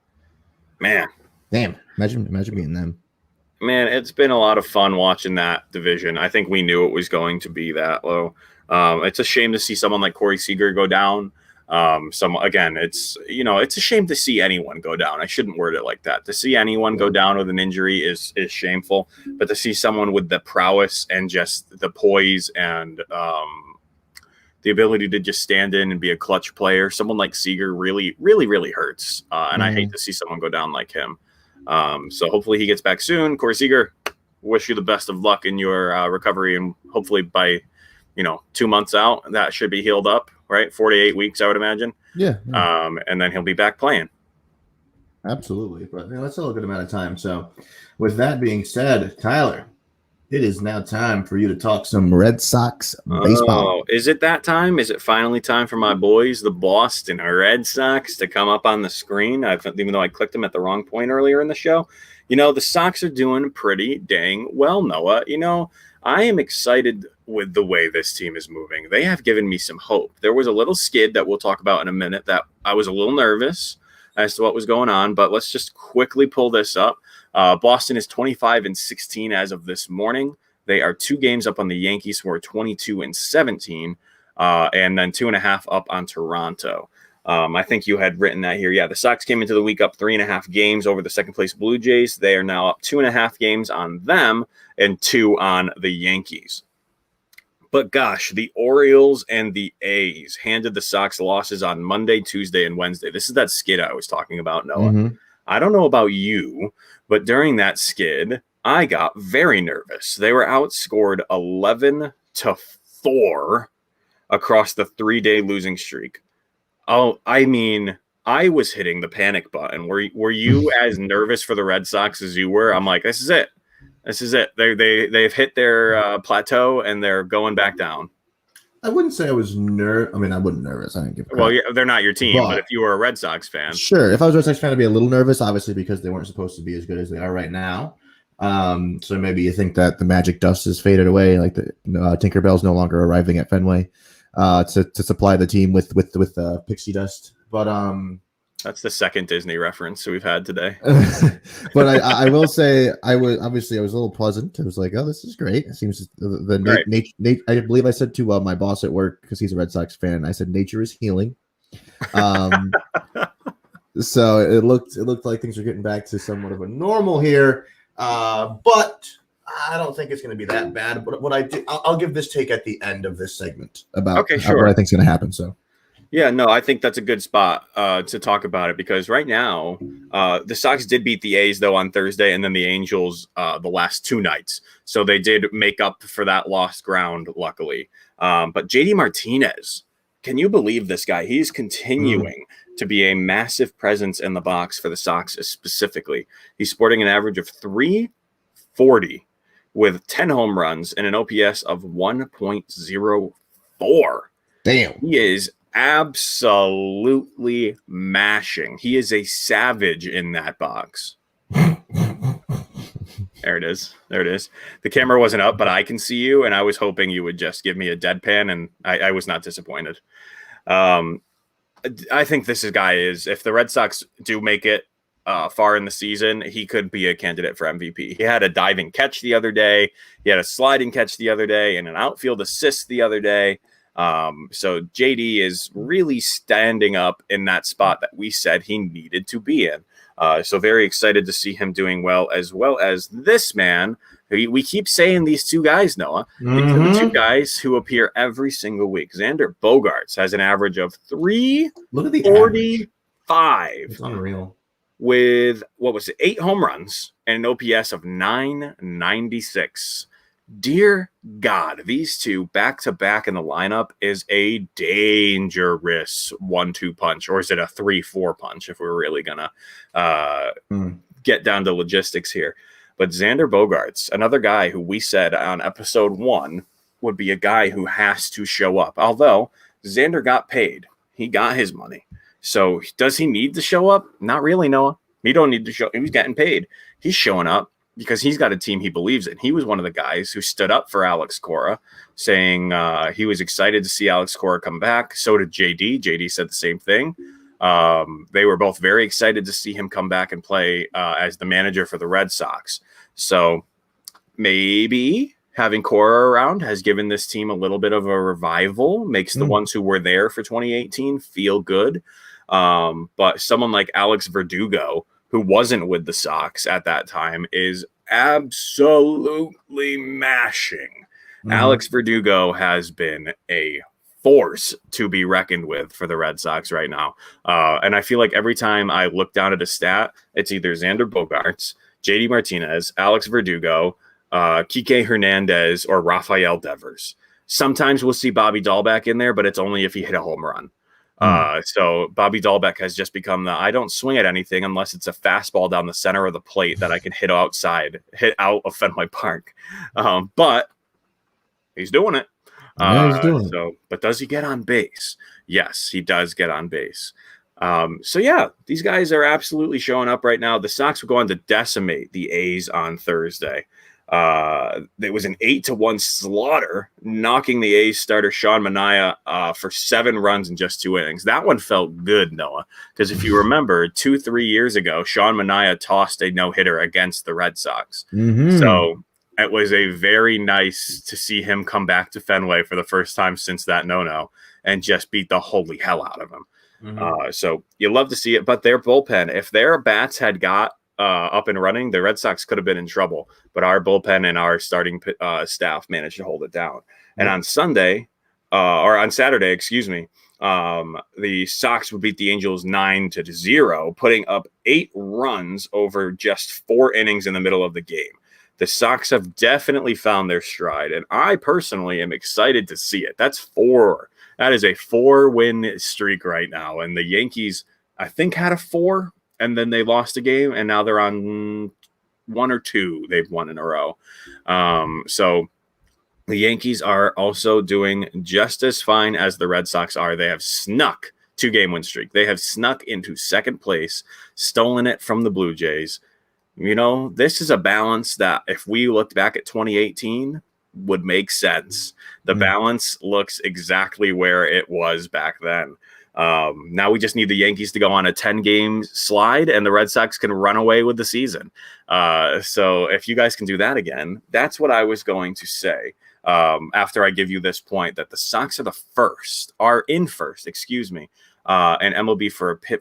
Man, damn! Imagine being them. Man, it's been a lot of fun watching that division. I think we knew it was going to be that low. It's a shame to see someone like Corey Seager go down. It's a shame to see anyone go down. I shouldn't word it like that. To see anyone go down with an injury is shameful, but to see someone with the prowess and just the poise and the ability to just stand in and be a clutch player, someone like Seager really, really, really hurts. And I hate to see someone go down like him. So hopefully he gets back soon. Corey Seager, wish you the best of luck in your recovery, and hopefully by 2 months out, that should be healed up, right? 4 to 8 weeks, I would imagine. Yeah. And then he'll be back playing. Absolutely. But that's still a good amount of time. So with that being said, Tyler, it is now time for you to talk some Red Sox baseball. Oh, is it that time? Is it finally time for my boys, the Boston Red Sox, to come up on the screen? Even though I clicked them at the wrong point earlier in the show. The Sox are doing pretty dang well, Noah. I am excited with the way this team is moving. They have given me some hope. There was a little skid that we'll talk about in a minute that I was a little nervous as to what was going on, but let's just quickly pull this up. Boston is 25-16 as of this morning. They are 2 games up on the Yankees, who are 22-17, and then 2.5 up on Toronto. I think you had written that here. Yeah, the Sox came into the week up 3.5 games over the second place Blue Jays. They are now up 2.5 games on them and 2 on the Yankees. But gosh, the Orioles and the A's handed the Sox losses on Monday, Tuesday, and Wednesday. This is that skid I was talking about, Noah. Mm-hmm. I don't know about you, but during that skid, I got very nervous. They were outscored 11-4 across the 3-day losing streak. Oh, I mean, I was hitting the panic button. Were you as nervous for the Red Sox as you were? I'm like, this is it. This is it. They've hit their plateau and they're going back down. I wouldn't say I was nervous. I mean, I wasn't nervous. I didn't give a crap. Well, yeah, they're not your team, but if you were a Red Sox fan. Sure. If I was a Red Sox fan, I'd be a little nervous, obviously, because they weren't supposed to be as good as they are right now. So maybe you think that the magic dust has faded away, like the Tinkerbell's no longer arriving at Fenway to supply the team with pixie dust. But That's the second Disney reference we've had today. But I will say I was a little pleasant. I was like, oh, this is great. It seems I believe I said to my boss at work, because he's a Red Sox fan, I said nature is healing. So it looked like things were getting back to somewhat of a normal here. But I don't think it's going to be that bad. But what I'll give this take at the end of this segment about what I think is going to happen. So. Yeah, no, I think that's a good spot to talk about it, because right now the Sox did beat the A's, though, on Thursday, and then the Angels the last 2 nights. So they did make up for that lost ground, luckily. But JD Martinez, can you believe this guy? He's continuing to be a massive presence in the box for the Sox specifically. He's sporting an average of .340 with 10 home runs and an OPS of 1.04. Damn. He is absolutely mashing. He is a savage in that box. There it is. The camera wasn't up, but I can see you, and I was hoping you would just give me a deadpan, and I was not disappointed. I think this guy is, if the Red Sox do make it far in the season, he could be a candidate for MVP. He had a diving catch the other day. He had a sliding catch the other day and an outfield assist the other day. So JD is really standing up in that spot that we said he needed to be in. So very excited to see him doing well as this man. We keep saying these two guys, Noah. The two guys who appear every single week. Xander Bogaerts has an average of 345. It's unreal. With, 8 home runs and an OPS of 996. Dear God, these two back-to-back in the lineup is a dangerous 1-2 punch, or is it a 3-4 punch if we're really gonna get down to logistics here. But Xander Bogaerts, another guy who we said on episode 1 would be a guy who has to show up. Although Xander got paid. He got his money. So does he need to show up? Not really, Noah. He don't need to show. He's getting paid. He's showing up because he's got a team he believes in. He was one of the guys who stood up for Alex Cora, saying he was excited to see Alex Cora come back. So did JD. JD said the same thing. They were both very excited to see him come back and play as the manager for the Red Sox. So maybe having Cora around has given this team a little bit of a revival, makes the ones who were there for 2018 feel good. But someone like Alex Verdugo, who wasn't with the Sox at that time, is absolutely mashing. Alex Verdugo has been a force to be reckoned with for the Red Sox right now. And I feel like every time I look down at a stat, it's either Xander Bogaerts, JD Martinez, Alex Verdugo, Kike Hernandez, or Rafael Devers. Sometimes we'll see Bobby Dahlbeck in there, but it's only if he hit a home run. So Bobby Dahlbeck has just become I don't swing at anything unless it's a fastball down the center of the plate that I can hit out of Fenway Park. But he's doing it. He's doing it. So, but does he get on base? Yes, he does get on base. So yeah, these guys are absolutely showing up right now. The Sox will go on to decimate the A's on Thursday. It was an 8-1 slaughter, knocking the A's starter Sean Manaea for 7 runs in just 2 innings. That one felt good, Noah, because if you remember, 2-3 years ago, Sean Manaea tossed a no-hitter against the Red Sox. So it was a very nice to see him come back to Fenway for the first time since that no-no and just beat the holy hell out of him. So you love to see it, but their bullpen, if their bats had got up and running, the Red Sox could have been in trouble, but our bullpen and our starting staff managed to hold it down. And on Saturday, the Sox would beat the Angels 9-0, putting up 8 runs over just 4 innings in the middle of the game. The Sox have definitely found their stride, and I personally am excited to see it. That's 4. That is a 4-win streak right now, and the Yankees, I think, had a 4. And then they lost a game, and now they're on 1 or 2. They've won in a row. So the Yankees are also doing just as fine as the Red Sox are. They have snuck 2-game win streak. They have snuck into second place, stolen it from the Blue Jays. You know, this is a balance that if we looked back at 2018 would make sense. The balance looks exactly where it was back then. Now we just need the Yankees to go on a 10-game slide, and the Red Sox can run away with the season. So if you guys can do that again, that's what I was going to say. After I give you this point that the Sox are in first, and MLB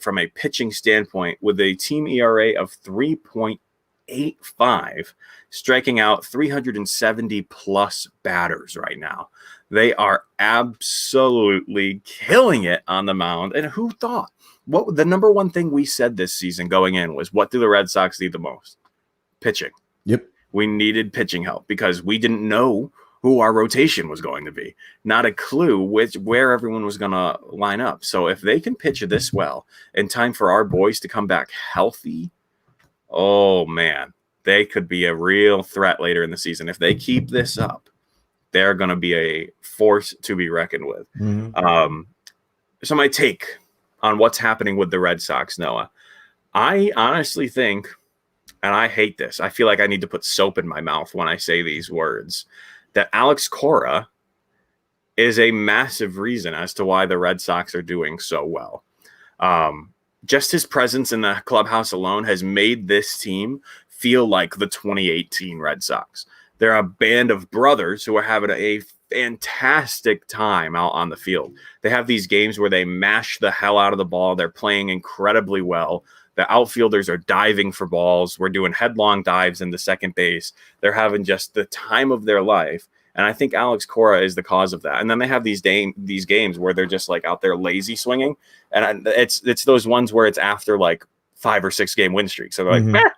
from a pitching standpoint with a team ERA of 3.85, striking out 370 plus batters right now. They are absolutely killing it on the mound. And who thought? What the number one thing we said this season going in was, what do the Red Sox need the most? Pitching. Yep. We needed pitching help because we didn't know who our rotation was going to be. Not a clue where everyone was going to line up. So if they can pitch this well in time for our boys to come back healthy, oh man, they could be a real threat later in the season. If they keep this up, they're going to be a force to be reckoned with. Mm-hmm. So my take on what's happening with the Red Sox, Noah, I honestly think, and I hate this, I feel like I need to put soap in my mouth when I say these words, that Alex Cora is a massive reason as to why the Red Sox are doing so well. Just his presence in the clubhouse alone has made this team feel like the 2018 Red Sox. They're a band of brothers who are having a fantastic time out on the field. They have these games where they mash the hell out of the ball. They're playing incredibly well. The outfielders are diving for balls. We're doing headlong dives into second base. They're having just the time of their life. And I think Alex Cora is the cause of that. And then they have these games where they're just like out there lazy swinging. And it's those ones where it's after like 5 or 6 game win streaks. So they're like,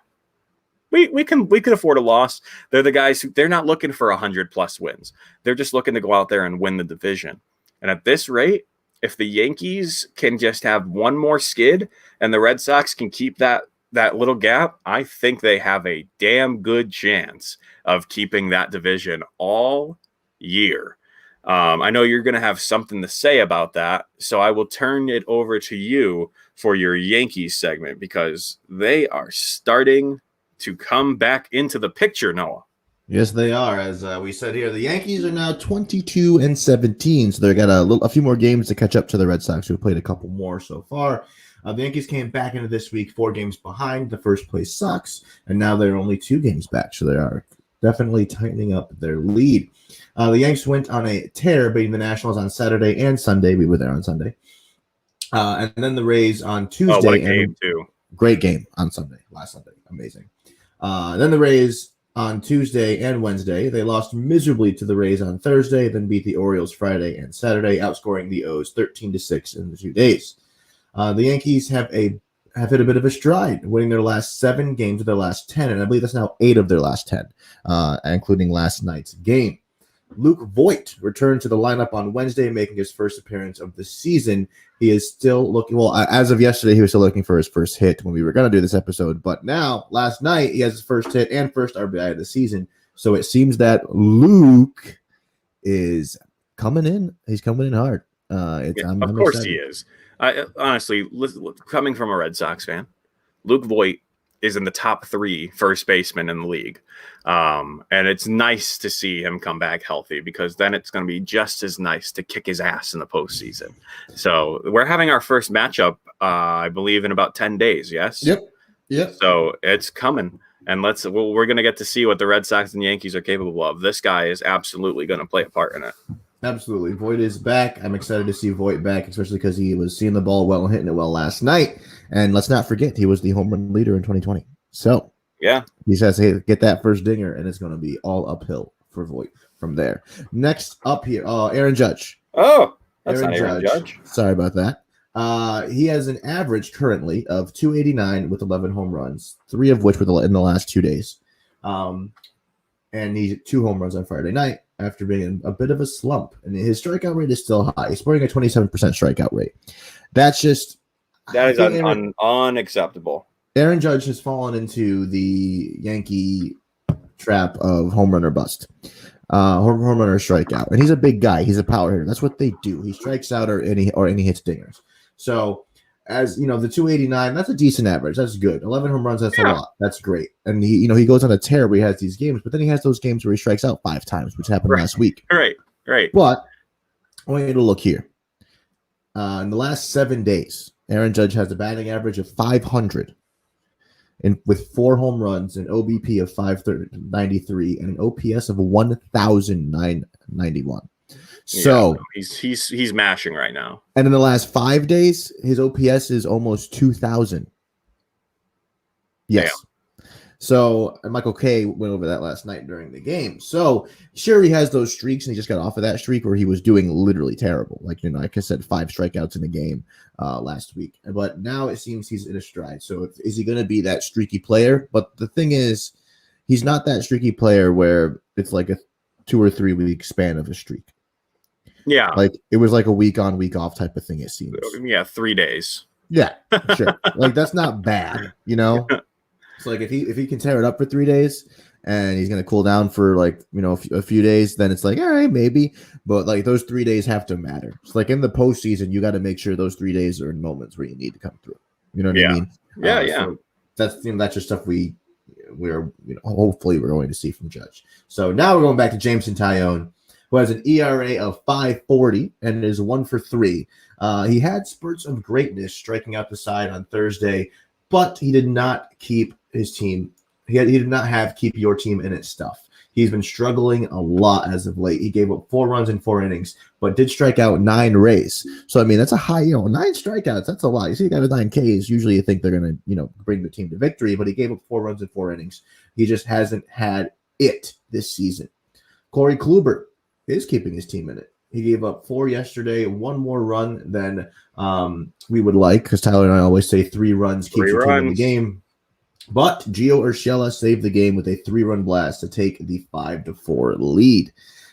we can afford a loss. They're the guys they're not looking for 100+ wins. They're just looking to go out there and win the division. And at this rate, if the Yankees can just have one more skid and the Red Sox can keep that little gap, I think they have a damn good chance of keeping that division all year. I know you're going to have something to say about that, so I will turn it over to you for your Yankees segment because they are starting to come back into the picture, Noah. Yes, they are. As we said here, the Yankees are now 22-17, so they've got a few more games to catch up to the Red Sox, who have played a couple more so far. The Yankees came back into this week 4 games behind the first place Sox, and now they're only 2 games back, so they are definitely tightening up their lead. The Yanks went on a tear, beating the Nationals on Saturday and Sunday. We were there on Sunday. And then the Rays on Tuesday. Oh, what a game, too. Great game on Sunday, last Sunday. Amazing. Then the Rays on Tuesday and Wednesday. They lost miserably to the Rays on Thursday, then beat the Orioles Friday and Saturday, outscoring the O's 13-6 in the 2 days. The Yankees have hit a bit of a stride, winning their last 7 games of their last 10, and I believe that's now 8 of their last 10, including last night's game. Luke Voit returned to the lineup on Wednesday, making his first appearance of the season. He is still looking, well, as of yesterday, he was still looking for his first hit when we were going to do this episode. But now, last night, he has his first hit and first RBI of the season. So it seems that Luke is coming in. He's coming in hard. Of course he is. Honestly, coming from a Red Sox fan, Luke Voit is in the top 3 first basemen in the league. And it's nice to see him come back healthy because then it's going to be just as nice to kick his ass in the postseason. So we're having our first matchup, I believe, in about 10 days. Yes. Yep. So it's coming, and we're going to get to see what the Red Sox and Yankees are capable of. This guy is absolutely going to play a part in it. Absolutely. Voit is back. I'm excited to see Voit back, especially because he was seeing the ball well and hitting it well last night. And let's not forget, he was the home run leader in 2020. So yeah, he has to get that first dinger, and it's going to be all uphill for Voit from there. Next up here, Aaron Judge. Oh, that's not Aaron Judge. Sorry about that. He has an average currently of 289 with 11 home runs, 3 of which were in the last 2 days. And he 2 home runs on Friday night after being in a bit of a slump. And his strikeout rate is still high. He's sporting a 27% strikeout rate. That is unacceptable. Aaron Judge has fallen into the Yankee trap of home run or bust. Home run or strikeout. And he's a big guy. He's a power hitter. That's what they do. He strikes out or any hits dingers. So, as you know, the 289, that's a decent average. That's good. 11 home runs, that's a lot. That's great. And he goes on a tear where he has these games, but then he has those games where he strikes out 5 times, which happened last week. Right. But I want you to look here. In the last 7 days, Aaron Judge has a batting average of 500 and with 4 home runs, an OBP of 593, and an OPS of 1,991. So he's mashing right now. And in the last 5 days, his OPS is almost 2,000. Yes. Damn. So Michael K went over that last night during the game. So sure, he has those streaks, and he just got off of that streak where he was doing literally terrible. Like I said, 5 strikeouts in the game last week. But now it seems he's in a stride. So is he going to be that streaky player? But the thing is, he's not that streaky player where it's like a 2 or 3 week span of a streak. Yeah, like it was like a week on, week off type of thing. It seems. Yeah, 3 days. Yeah, sure. Like that's not bad, It's like if he can tear it up for 3 days and he's gonna cool down for like a few days, then it's like all right, maybe. But like those 3 days have to matter. It's like in the postseason, you got to make sure those 3 days are in moments where you need to come through. You know what I mean? Yeah. So that's just stuff we're hopefully we're going to see from Judge. So now we're going back to Jameson Taillon, who has an ERA of 5.40 and is 1 for 3. He had spurts of greatness striking out the side on Thursday, but he did not keep his team. He did not have keep your team in its stuff. He's been struggling a lot as of late. He gave up 4 runs in 4 innings, but did strike out 9 Rays. So, I mean, that's a high, 9 strikeouts. That's a lot. You see a guy with 9 Ks, usually you think they're going to, bring the team to victory, but he gave up 4 runs in 4 innings. He just hasn't had it this season. Corey Kluber is keeping his team in it. He gave up 4 yesterday, 1 more run than we would like, because Tyler and I always say 3 runs keeps your team in the game. But Gio Urshela saved the game with a 3-run blast to take the 5-4 lead.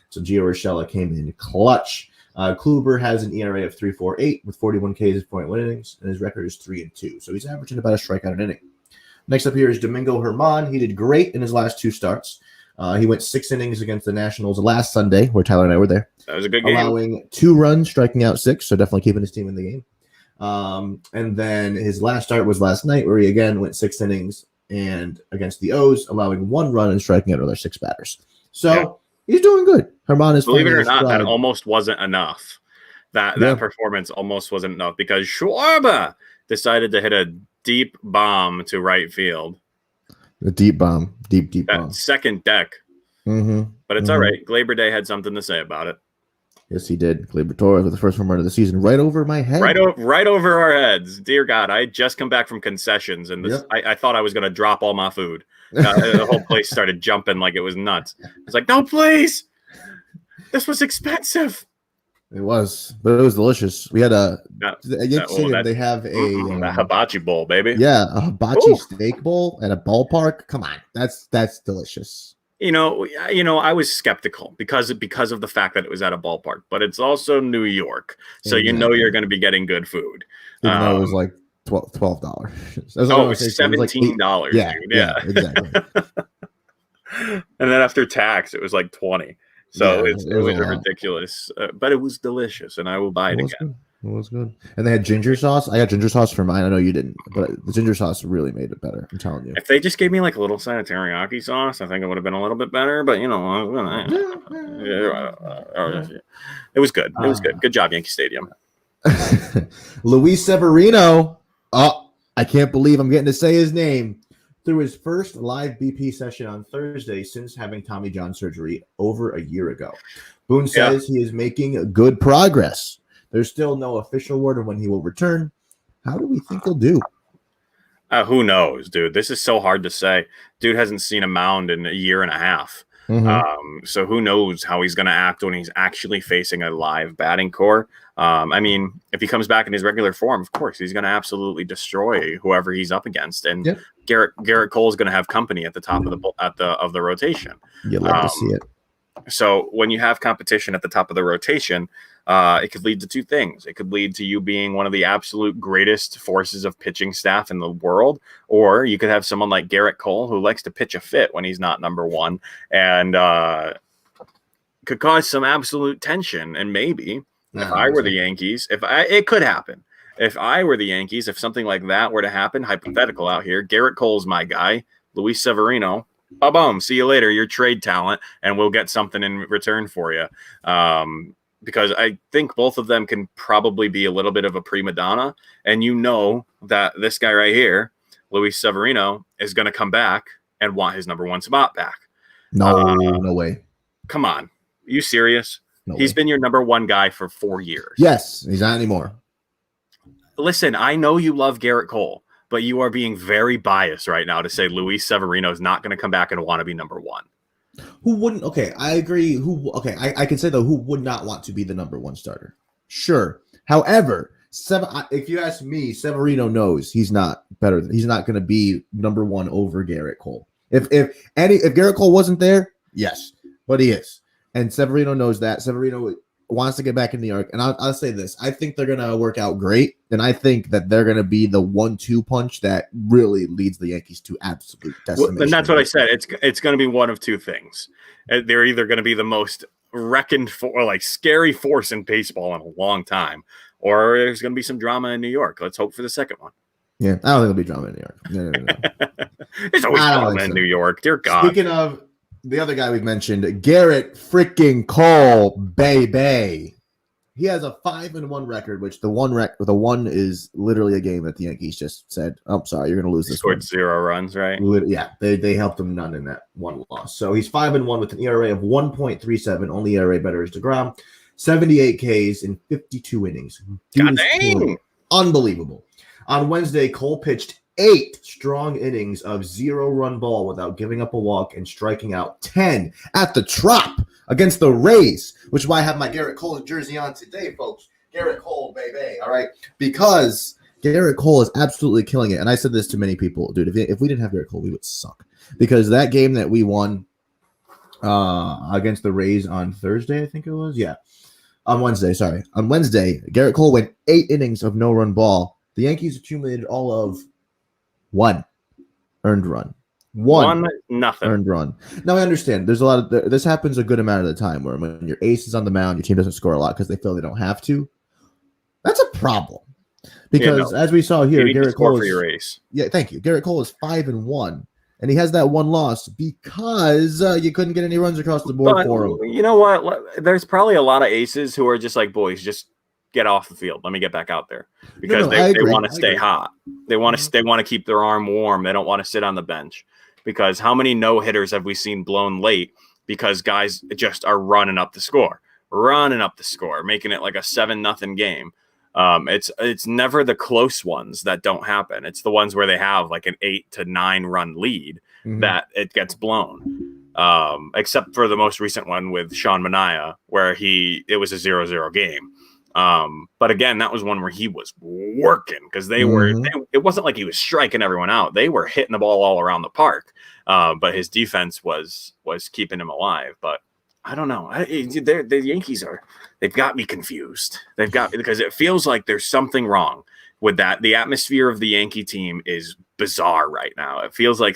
So Gio Urshela came in clutch. Kluber has an ERA of 3.48 with 41 Ks in 0.1 innings, and his record is 3-2. So he's averaging about a strikeout an inning. Next up here is Domingo Germán. He did great in his last 2 starts. He went 6 innings against the Nationals last Sunday, where Tyler and I were there. That was a good game. Allowing 2 runs, striking out 6, so definitely keeping his team in the game. And then his last start was last night, where he again went 6 innings and against the O's, allowing 1 run and striking out other 6 batters. So he's doing good. Germán is, believe it or not, that almost wasn't enough. That performance almost wasn't enough because Schwarber decided to hit a deep bomb to right field. A deep bomb, deep bomb. Second deck. Mm-hmm. But it's all right. Gleyber Day had something to say about it. Yes, he did. Gleyber Torres with the first home run of the season, right over my head. Right over our heads. Dear God, I had just come back from concessions, and I thought I was going to drop all my food. The whole place started jumping like it was nuts. It's like, no, please. This was expensive. It was, but it was delicious. We had they have a hibachi bowl, baby. Yeah, a hibachi steak bowl at a ballpark. Come on, that's delicious. I was skeptical because of the fact that it was at a ballpark, but it's also New York, so exactly. You're going to be getting good food. Even though it was like $12. It was $17. Yeah, exactly. And then after tax, it was like $20. So it was ridiculous, but it was delicious, and I will buy it again. Good. It was good. And they had ginger sauce. I got ginger sauce for mine. I know you didn't, but the ginger sauce really made it better. I'm telling you. If they just gave me like a little teriyaki sauce, I think it would have been a little bit better. But it was good. It was good. Good job, Yankee Stadium. Luis Severino. Oh, I can't believe I'm getting to say his name. Through his first live BP session on Thursday since having Tommy John surgery over a year ago. Boone says he is making good progress. There's still no official word on when he will return. How do we think he'll do? Who knows, dude? This is so hard to say. Dude hasn't seen a mound in a year and a half. Mm-hmm. So who knows how he's going to act when he's actually facing a live batting core. I mean, if he comes back in his regular form, of course, he's going to absolutely destroy whoever he's up against. And Garrett Cole is going to have company at the top of the rotation. You'd love to see it. So when you have competition at the top of the rotation, it could lead to 2 things. It could lead to you being one of the absolute greatest forces of pitching staff in the world, or you could have someone like Garrett Cole who likes to pitch a fit when he's not number 1 and could cause some absolute tension. And maybe if I were the Yankees, it could happen. If I were the Yankees, if something like that were to happen, hypothetical out here, Garrett Cole's my guy, Luis Severino, boom, see you later. You're trade talent, and we'll get something in return for you. because I think both of them can probably be a little bit of a prima donna. And you know that this guy right here, Luis Severino, is going to come back and want his number one spot back. No way. Come on. Are you serious? No He's way. been your number one guy for 4 years. Yes, he's not anymore. Listen, I know you love Garrett Cole, but you are being very biased right now to say Luis Severino is not going to come back and want to be number one. Who wouldn't? Okay, I agree. I can say though, who would not want to be the number one starter? Sure. However, if you ask me, Severino knows he's not better. He's not going to be number one over Garrett Cole. If Garrett Cole wasn't there, yes, but he is, and Severino knows that. Severino wants to get back in New York, and I'll say this: I think they're going to work out great, and I think that they're going to be the 1-2 punch that really leads the Yankees to absolute decimation. And that's what I said. It's going to be one of two things. They're either going to be the most reckoned for, like, scary force in baseball in a long time, or there's going to be some drama in New York. Let's hope for the second one. Yeah, I don't think there'll be drama in New York. No. There's always drama in New York. Dear God. Speaking of the other guy we've mentioned, Garrett freaking Cole, baby. He has a 5-1 record, which the one is literally a game that the Yankees just said, "Oh, sorry, you're going to lose this." Scored one. 0 runs, right? Yeah, they helped him none in that one loss. So he's 5-1 with an ERA of 1.37. Only ERA better is DeGrom. 78 Ks in 52 innings. God dang! Unbelievable. On Wednesday, Cole pitched 8 strong innings of 0-run ball without giving up a walk and striking out 10 at the Trop against the Rays, which is why I have my Garrett Cole jersey on today, folks. Garrett Cole, baby, all right? Because Garrett Cole is absolutely killing it. And I said this to many people, dude, if we didn't have Garrett Cole, we would suck. Because that game that we won against the Rays on Thursday, I think it was, yeah. On Wednesday, Garrett Cole went 8 innings of no-run ball. The Yankees accumulated all of 1 earned run. 1 nothing earned run. Now I understand. There's a lot of this happens a good amount of the time where when your ace is on the mound, your team doesn't score a lot because they feel they don't have to. That's a problem because as we saw here, Garrett Cole for your ace. Yeah, thank you. Garrett Cole is 5-1, and he has that one loss because you couldn't get any runs across the board for him. You know what? There's probably a lot of aces who are just like, boys, just get off the field. Let me get back out there because they want to stay hot. They want to keep their arm warm. They don't want to sit on the bench because how many no hitters have we seen blown late because guys just are running up the score, making it like a 7-0 game. It's never the close ones that don't happen. It's the ones where they have like an 8 to 9 run lead that it gets blown. Except for the most recent one with Sean Manaea, where it was a 0-0 game. But again, that was one where he was working because it wasn't like he was striking everyone out. They were hitting the ball all around the park. But his defense was keeping him alive. But I don't know. The Yankees they've got me confused. Because it feels like there's something wrong with that. The atmosphere of the Yankee team is bizarre right now. It feels like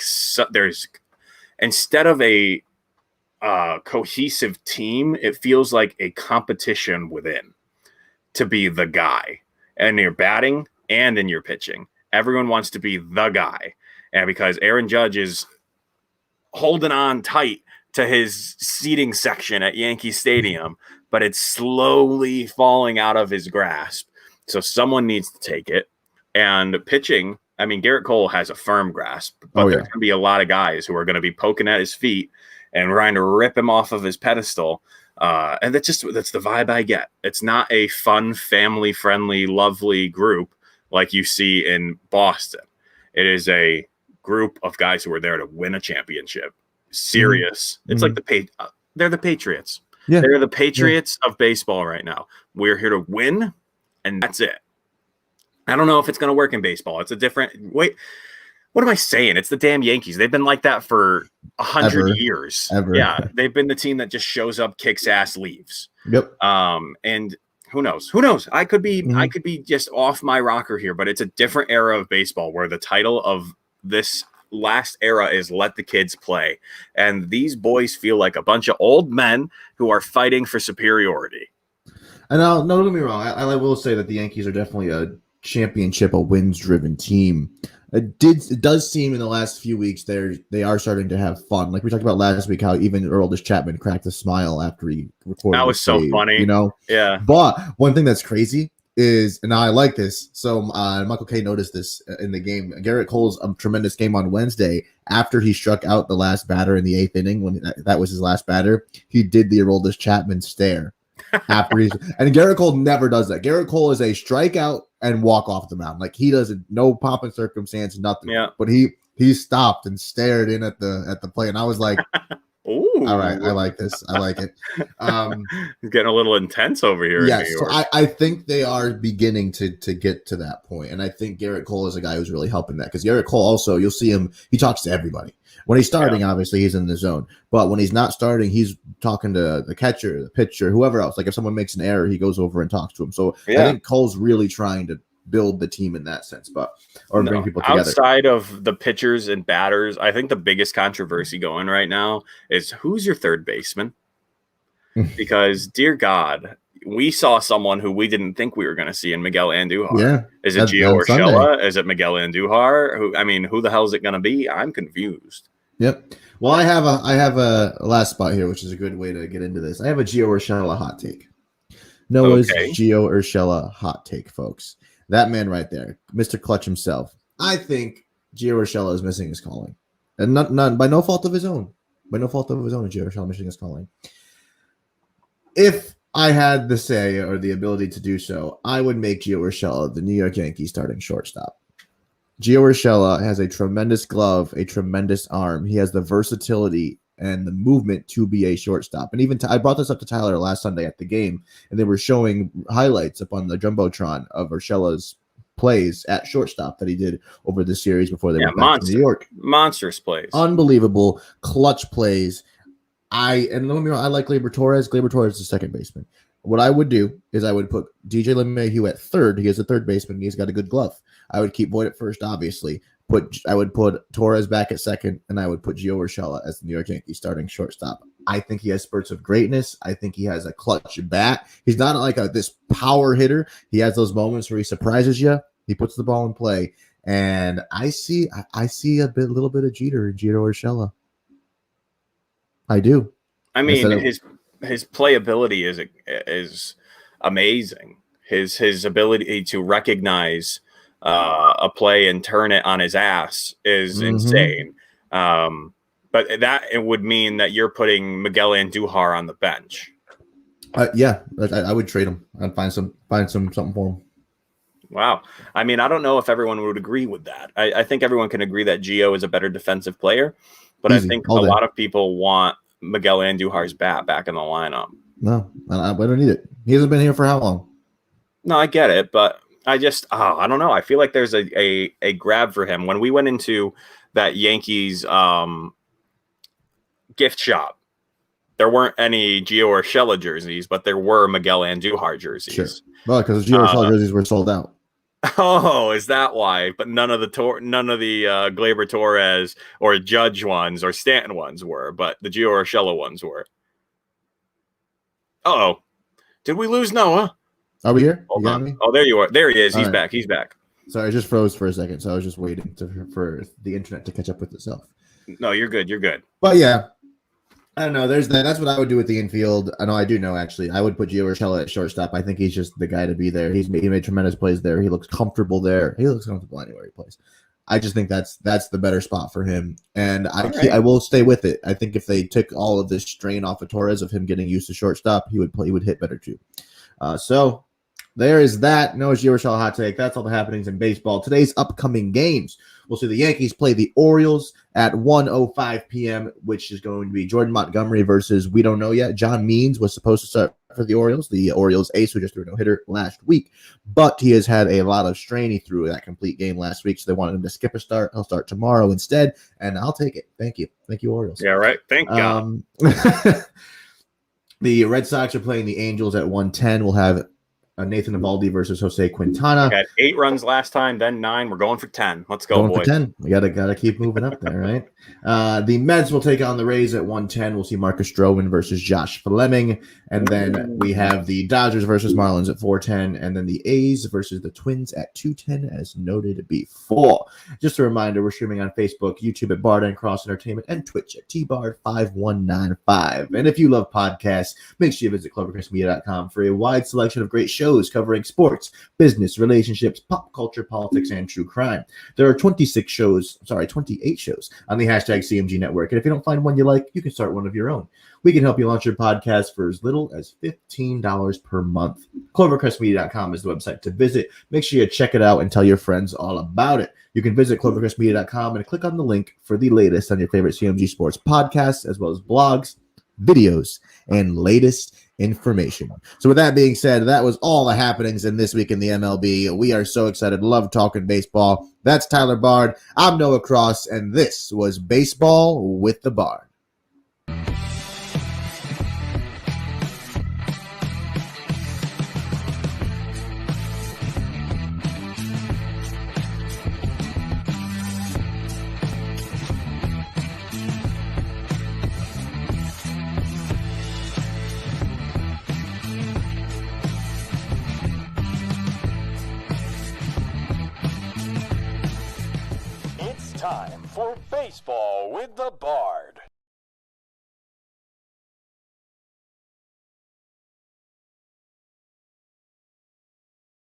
there's, instead of a cohesive team, it feels like a competition within to be the guy. And in your batting and in your pitching, everyone wants to be the guy. And because Aaron Judge is holding on tight to his seating section at Yankee Stadium, but it's slowly falling out of his grasp. So someone needs to take it. And pitching, I mean, Garrett Cole has a firm grasp, but there's going to be a lot of guys who are going to be poking at his feet and trying to rip him off of his pedestal. And that's the vibe I get. It's not a fun, family-friendly, lovely group like you see in Boston. It is a group of guys who are there to win a championship. Serious. It's like they're the Patriots. Yeah. They're the Patriots of baseball right now. We're here to win, and that's it. I don't know if it's going to work in baseball. It's a different – wait, what am I saying? It's the damn Yankees. They've been like that for 100 years. Ever. Yeah, they've been the team that just shows up, kicks ass, leaves. Yep. And who knows? Who knows? I could be just off my rocker here, but it's a different era of baseball where the title of this last era is let the kids play. And these boys feel like a bunch of old men who are fighting for superiority. And don't get me wrong. I will say that the Yankees are definitely championship a wins-driven team. It does seem in the last few weeks they are starting to have fun. Like we talked about last week, how even Aroldis Chapman cracked a smile after he recorded. That was so funny, you know. Yeah. But one thing that's crazy is, and I like this. So Michael K noticed this in the game. Garrett Cole's tremendous game on Wednesday. After he struck out the last batter in the 8th inning, when that was his last batter, he did the Aroldis Chapman stare. And Garrett Cole never does that. Garrett Cole is a strikeout and walk off the mound. Like he doesn't, no pop in circumstance, nothing. Yeah. But he stopped and stared in at the play, and I was like, "Ooh, all right, I like this. I like it." He's getting a little intense over here. Yes, so I think they are beginning to get to that point, and I think Garrett Cole is a guy who's really helping that, because Garrett Cole also, you'll see him, he talks to everybody. When he's starting, obviously he's in the zone, but when he's not starting, he's talking to the catcher, the pitcher, whoever else. Like if someone makes an error, he goes over and talks to him. So I think Cole's really trying to build the team in that sense, bring people together. Outside of the pitchers and batters, I think the biggest controversy going right now is who's your third baseman? Because dear God, we saw someone who we didn't think we were going to see in Miguel Andujar. Yeah, is it Gio Urshela? Is it Miguel Andujar? Who the hell is it going to be? I'm confused. Yep. Well, I have a last spot here, which is a good way to get into this. I have a Gio Urshela hot take. Noah's Gio Urshela hot take, folks. That man right there, Mr. Clutch himself. I think Gio Urshela is missing his calling, and not by no fault of his own. By no fault of his own, Gio Urshela missing his calling. If I had the say or the ability to do so, I would make Gio Urshela the New York Yankees starting shortstop. Gio Urshela has a tremendous glove, a tremendous arm. He has the versatility and the movement to be a shortstop. And even I brought this up to Tyler last Sunday at the game, and they were showing highlights up on the Jumbotron of Urshela's plays at shortstop that he did over the series before they went back to New York. Monstrous plays. Unbelievable, clutch plays. I like Gleyber Torres. Gleyber Torres is the second baseman. What I would do is I would put DJ LeMahieu at third. He is a third baseman. He's got a good glove. I would keep Voit at first, obviously. I would put Torres back at second, and I would put Gio Urshela as the New York Yankees starting shortstop. I think he has spurts of greatness. I think he has a clutch bat. He's not like this power hitter. He has those moments where he surprises you. He puts the ball in play, and I see little bit of Jeter in Gio Urshela. I do. I mean, his playability is amazing. His ability to recognize a play and turn it on his ass is insane. But it would mean that you're putting Miguel Andujar on the bench. Yeah, I would trade him and find something for him. Wow. I mean, I don't know if everyone would agree with that. I think everyone can agree that Gio is a better defensive player, but I think a lot of people want Miguel Andujar's bat back in the lineup. No, I don't need it. He hasn't been here for how long? No, I get it, but I don't know. I feel like there's a grab for him. When we went into that Yankees gift shop, there weren't any Gio Urshela jerseys, but there were Miguel Andujar jerseys. Sure. Well, because the Gio Urshela jerseys were sold out. Oh, is that why? But none of the Gleyber Torres or Judge ones or Stanton ones were, but the Gio Urshela ones were. Uh-oh. Did we lose Noah? Are we here? Hold on. Oh, there you are. There he is. He's back. He's back. Sorry, I just froze for a second, so I was just waiting for the internet to catch up with itself. No, you're good. You're good. But yeah, I don't know. There's that. That's what I would do with the infield. I do know, actually. I would put Gio Urshela at shortstop. I think he's just the guy to be there. He made tremendous plays there. He looks comfortable there. He looks comfortable anywhere he plays. I just think that's the better spot for him. And I will stay with it. I think if they took all of this strain off of Torres of him getting used to shortstop, he would hit better too. So there is that. No Gio Urshela hot take. That's all the happenings in baseball. Today's upcoming games. We'll see the Yankees play the Orioles at 1:05 p.m., which is going to be Jordan Montgomery versus, we don't know yet. John Means was supposed to start for the Orioles ace who just threw a no-hitter last week, but he has had a lot of strain. He threw that complete game last week, so they wanted him to skip a start. He'll start tomorrow instead, and I'll take it. Thank you, Orioles. Yeah, right. Thank God. The Red Sox are playing the Angels at 1:10. We'll have Nathan Eovaldi versus Jose Quintana. We had 8 runs last time, then 9. We're going for 10. Let's go, Going boys. for 10. We gotta keep moving up there, right? The Mets will take on the Rays at 110. We'll see Marcus Stroman versus Josh Fleming. And then we have the Dodgers versus Marlins at 410. And then the A's versus the Twins at 210, as noted before. Just a reminder, we're streaming on Facebook, YouTube at Bard and Cross Entertainment, and Twitch at TBard5195. And if you love podcasts, make sure you visit CloverCrestMedia.com for a wide selection of great shows covering sports, business, relationships, pop culture, politics, and true crime. There are 28 shows on the hashtag CMG Network. And if you don't find one you like, you can start one of your own. We can help you launch your podcast for as little as $15 per month. CloverCrestMedia.com is the website to visit. Make sure you check it out and tell your friends all about it. You can visit CloverCrestMedia.com and click on the link for the latest on your favorite CMG sports podcasts, as well as blogs, videos, and latest information. So with that being said, that was all the happenings in this week in the MLB. We are so excited. Love talking baseball. That's Tyler Bard. I'm Noah Cross, and this was Baseball with the Bard. It's time for Baseball with the Bard.